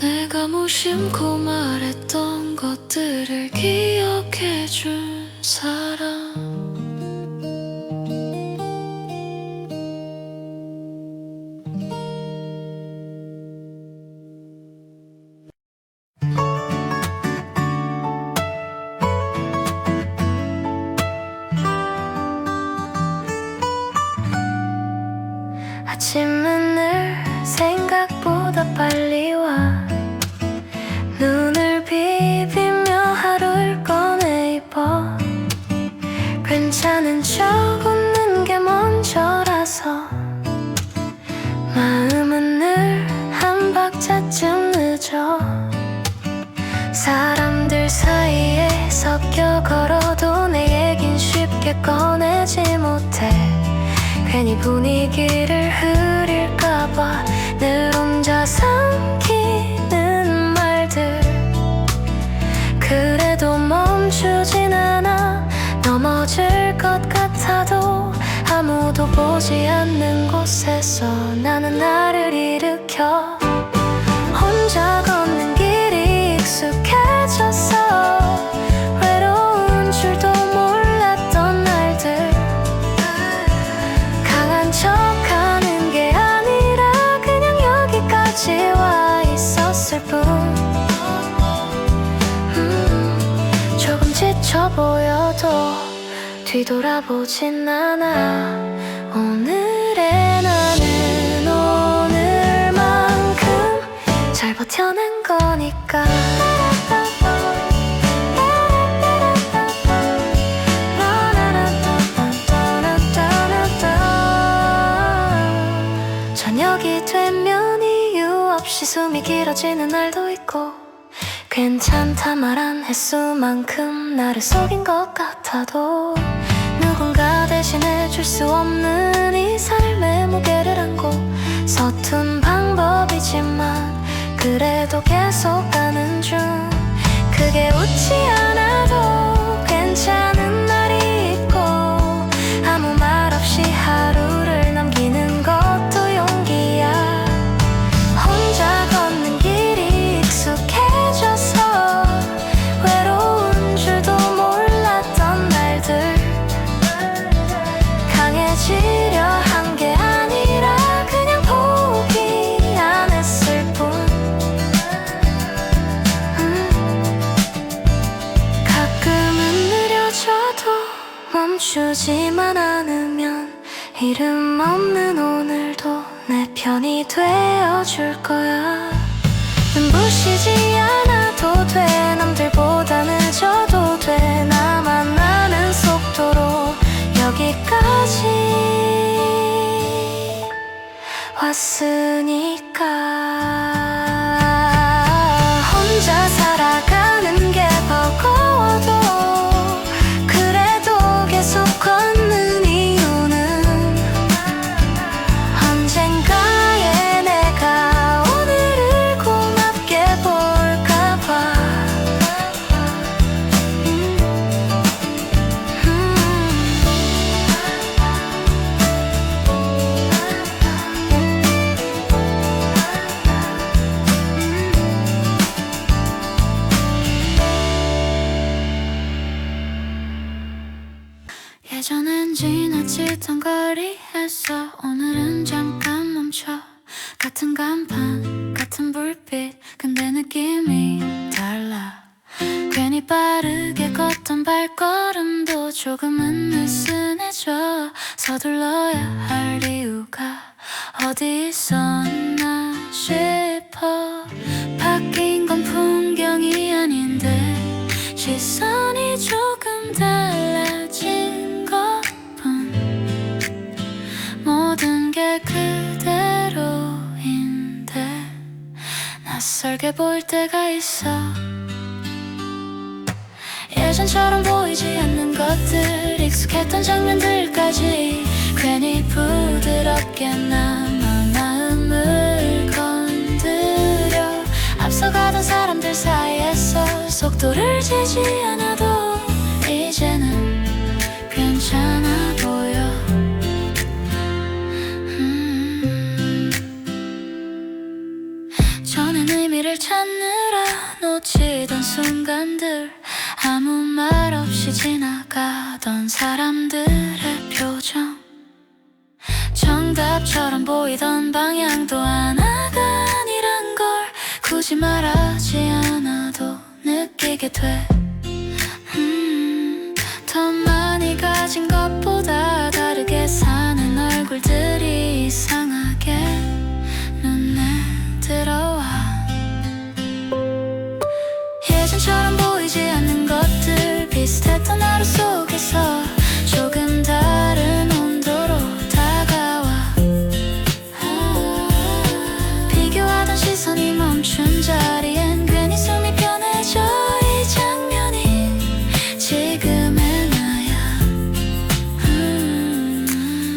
내가 무심코 말했던 것들을 기억해준 사람. 아침은 늘 생각보다 빨리 와. 눈을 비비며 하루를 꺼내 입어. 괜찮은 척 웃는 게 먼저라서 마음은 늘 한 박자쯤 늦어. 사람들 사이에 섞여 걸어도 내 얘긴 쉽게 꺼내지 못해. 괜히 분위기를 흐릴까봐 늘 혼자 삼키는 말들. 그래도 멈추진 않아. 넘어질 것 같아도 아무도 보지 않는 곳에서 나는 나를 일으켜. 혼자 걷는 길이 익숙해졌어. 외로운 줄도 몰랐던 날들. 강한 척하는 게 아니라 그냥 여기까지 와 있었을 뿐. 조금 지쳐 보여도 뒤돌아보진 않아. 오늘의 나는 오늘만큼 잘 버텨낸 거니까. 저녁이 되면 이유 없이 숨이 길어지는 날도 있고, 괜찮다 말 안 했수만큼 나를 속인 것 같아도 누군가 대신해 줄 수 없는 이 삶의 무게를 안고 서툰 방법이지만 그래도 계속 가는 중. 크게 웃지 않아도 괜찮은 날이 있고 아무 말 없이 하루를 넘기는 것도 용기야. 혼자 걷는 길이 익숙해져서 외로운 줄도 몰랐던 날들. 강해지려 한 게 아니라 그냥 포기 안 했을 뿐. 멈추지만 않으면 이름 없는 오늘도 내 편이 되어줄 거야. 눈부시지 않아도 돼, 남들보다 늦어도 돼, 나만 아는 속도로 여기까지 왔으니까. 혼자 살아가는 게 버거워도 그래도 계속 걷는 이유는 언젠가에 내가 오늘을 고맙게 볼까봐. 예전엔 지나치던 거리에서 오늘은 잠깐 멈춰. 같은 간판, 같은 불빛, 근데 느낌이 달라. 괜히 빠르게 걷던 발걸음도 조금은 느슨해져. 서둘러야 할 이유가 어디 있었나 싶어. 바뀐 건 풍경이 아닌데 시선이 조금 달라진 것뿐. 모든 게 그대로인데 낯설게 보일 때가 있어. 예전처럼 보이지 않는 것들, 익숙했던 장면들까지 괜히 부드럽게 남아 마음을 건드려. 앞서가던 사람들 사이에서 속도를 재지 않아도 이제는 괜찮아 보여. 전엔 의미를 찾느라 놓치던 순간들, 아무 말 없이 지나가던 사람들의 표정, 정답처럼 보이던 방향도 하나가 아니란 걸 굳이 말하지 않아도 느끼게 돼. 더 많이 가진 것보다 다르게 사는 얼굴들이 이상하게 눈에 들어와. 예전처럼 보이지 않는 것들, 비슷했던 하루 속에서 조금 다른 온도로 다가와. 비교하던 시선이 멈춘 자리엔 괜히 숨이 편해져. 이 장면이 지금의 나야.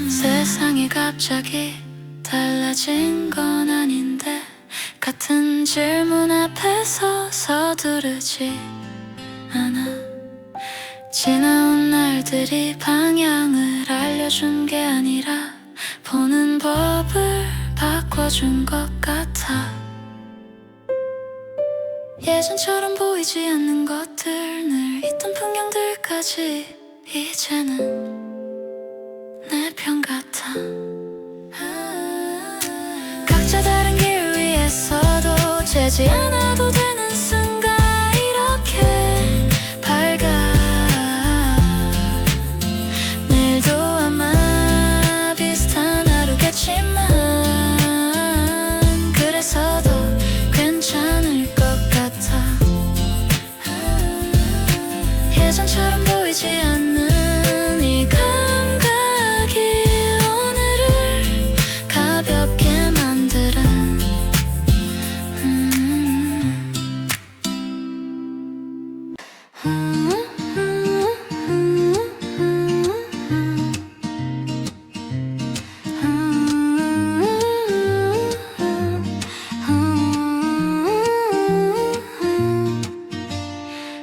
세상이 갑자기 달라진 건 아닌데 같은 질문 앞에서 서두르지 않아. 지나온 날들이 방향을 알려준 게 아니라 보는 법을 바꿔준 것 같아. 예전처럼 보이지 않는 것들, 늘 있던 풍경들까지 이제는 내 편 같아. 각자 다른 길 위에서도 재지 않아도 되는 순간 이렇게 밝아. 내일도 아마 비슷한 하루겠지만 그래서 더 괜찮을 것 같아. 예전처럼 보이지 않는 이 감각이 오늘을 가볍게 만드는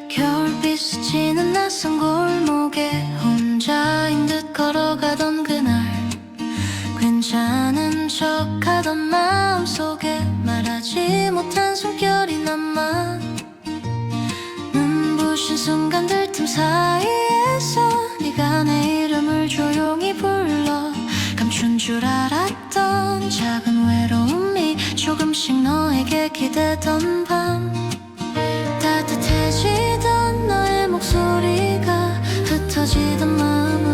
겨울빛 스치는 낯선 골목에 혼자인 듯 걸어가던 그날, 괜찮은 척하던 마음속에 말하지 못한 숨결이 남아. 눈부신 순간들 틈 사이에서 네가 내 이름을 조용히 불러. 감춘 줄 알았던 작은 외로움이 조금씩 너에게 기대던 밤, 따뜻해지던 너의 목소리가 흩어지던 마음을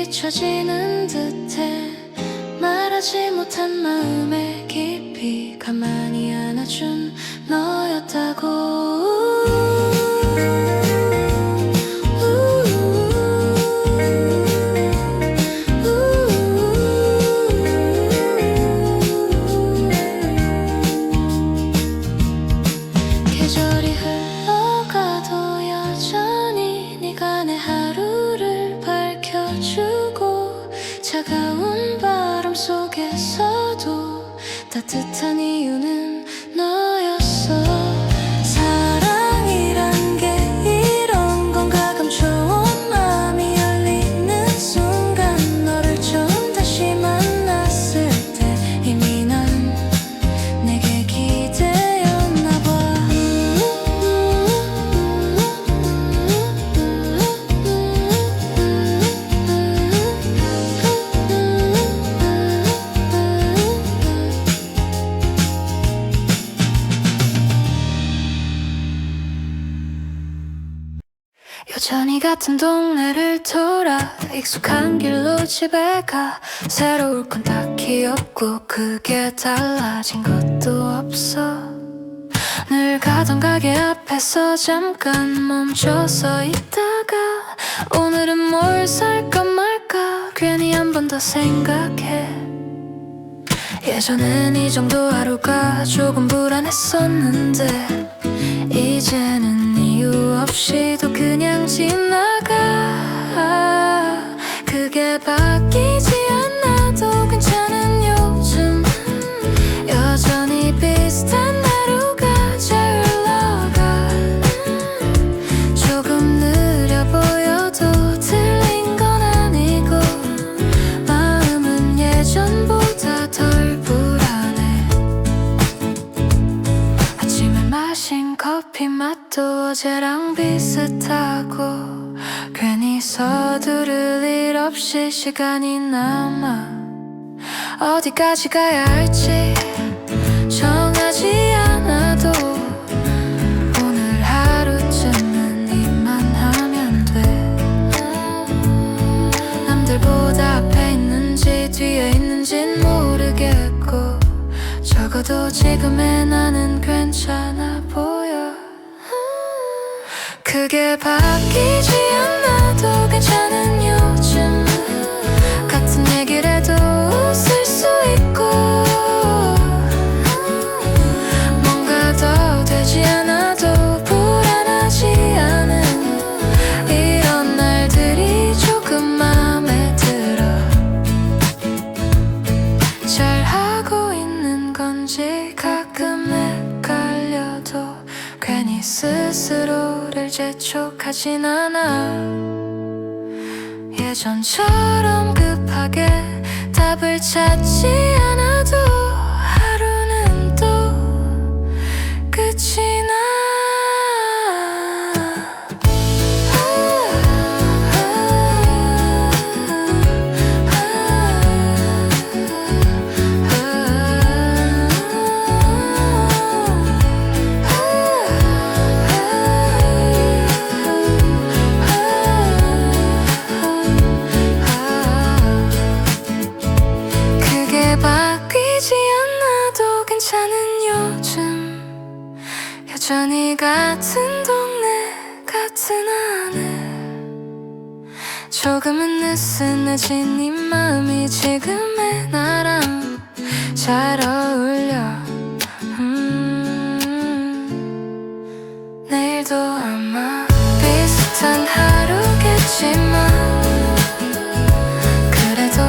비춰지는 듯해 말하지 못한 마음에 깊이 가만히 안아준 너였다고. 계절이 흘러가도 여전히 네가 내 하루를 밝혀주고 차가운 바람 속에서도 따뜻한 이유는 너였어. 사랑이란 게 이런 건가. 가끔 좋은 마음이 열리는 순간 너를 처음 다시 만났을 때 이미 난 내게 기대었나 봐. 여전히 같은 동네를 돌아 익숙한 길로 집에 가. 새로울 건 딱히 없고 크게 달라진 것도 없어. 늘 가던 가게 앞에서 잠깐 멈춰서 있다가 오늘은 뭘 살까 말까 괜히 한 번 더 생각해. 예전엔 이 정도 하루가 조금 불안했었는데 이제는 이유 없이도 그냥 지나가. 그게 바뀌지 않아도 괜찮은 요즘 여전히 비슷한 하루가 잘 흘러가. 조금 느려 보여도 틀린 건 아니고 마음은 예전보다 덜 불안해. 아침에 마신 커피 맛도 어제랑 비슷하고 괜히 서두를 일 없이 시간이 남아. 어디까지 가야 할지 정하지 않아도 오늘 하루쯤은 일만 하면 돼. 남들보다 앞에 있는지 뒤에 있는진 모르겠고 적어도 지금의 나는 괜찮아 보여. 그게 바뀌지 않아도 괜찮은 요즘 같은 얘기를 해도 웃을 수 있고 뭔가 더 되지 않아도 불안하지 않은 이런 날들이 조금 맘에 들어. 잘하고 있는 건지 가끔 헷갈려도 괜히 스스로를 재촉하진 않아. 예전처럼 급하게 답을 찾지 않아도 하루는 또 끝이 나. 바뀌지 않아도 괜찮은 요즘 여전히 같은 동네 같은 하늘. 조금은 느슨해진 네 마음이 지금의 나랑 잘 어울려. 내일도 아마 비슷한 하루겠지만 그래도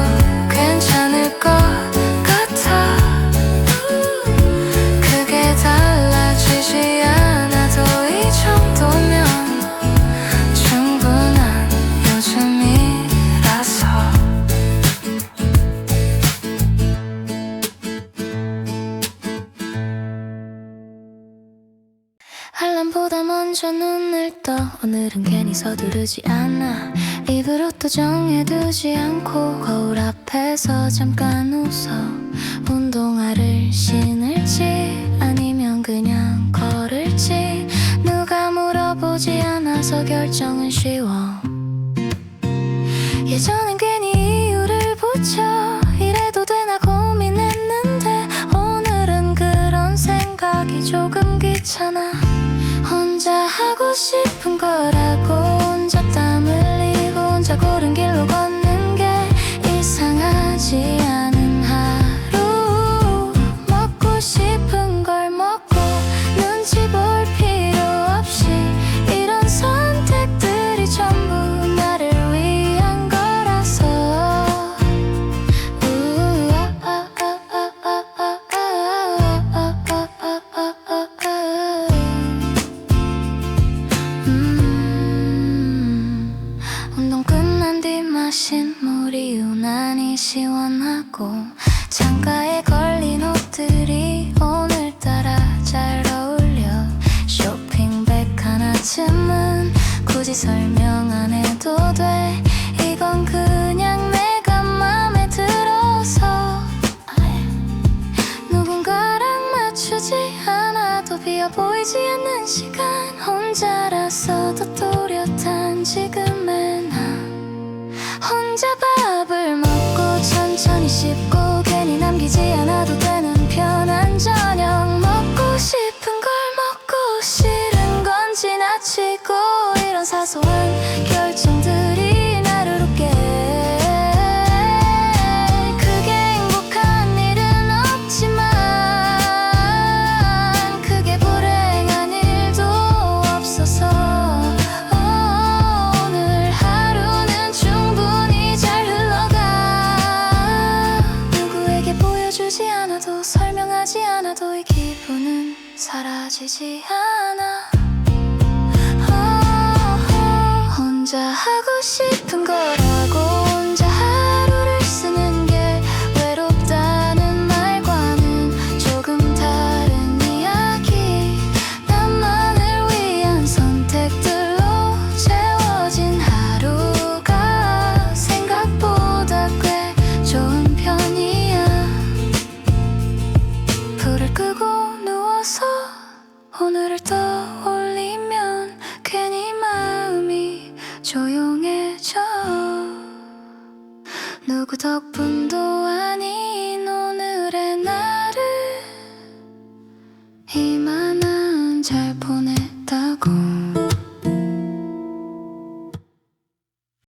괜찮을 것 같아. 크게 달라지지 않아도 이 정도면 충분한 요즘이라서. 알람보다 먼저 눈을 떠. 오늘은 괜히 서두르지 않아. 입으로 또 정해두지 않고 거울 앞에서 잠깐 웃어. 운동화를 신을지 아니면 그냥 걸을지 누가 물어보지 않아서 결정은 쉬워. 예전엔 괜히 그쳐 이래도 되나 고민했는데 오늘은 그런 생각이 조금 귀찮아. 혼자 하고 싶은 거라고 혼자 땀 흘리고 혼자 고른 길로 걷는 게 이상하지 않은 하루. 먹고 싶은 걸 먹고 눈치 볼 필요 없이 이런 선택들이 전부 나를 위한 거라서. 운동 끝난 뒤 마신 물이 유난히 시원하고 창가에 걸린 옷들이 오늘따라 잘 어울려. 쇼핑백 하나쯤은 굳이 설명 안 해도 돼. 이건 그냥 내가 맘에 들어서. 누군가랑 맞추지 않아도 비어 보이지 않는 시간 혼자라서 더 또렷한 지금의 나. 혼자 밥을 먹고 천천히 씹고 괜히 남기지 않아도 되는 편한 저녁. 먹고 싶은 걸 먹고 싫은 건 지나치고 이런 사소한 결정들이 나를 웃게 해. 크게 행복한 일은 없지만 크게 불행한 일도 없어서 오늘 하루는 충분히 잘 흘러가. 누구에게 보여주지 않아도 설명하지 않아도 이 기분은 사라지지 않아. 혼자 하고 싶은 거라고 혼자 하루를 쓰는 게 외롭다는 말과는 조금 다른 이야기. 나만을 위한 선택들로 채워진 하루가 생각보다 꽤 좋은 편이야. 불을 끄고 누워서 오늘을 떠올리면 괜히 마음이 조용해져. 누구 덕분도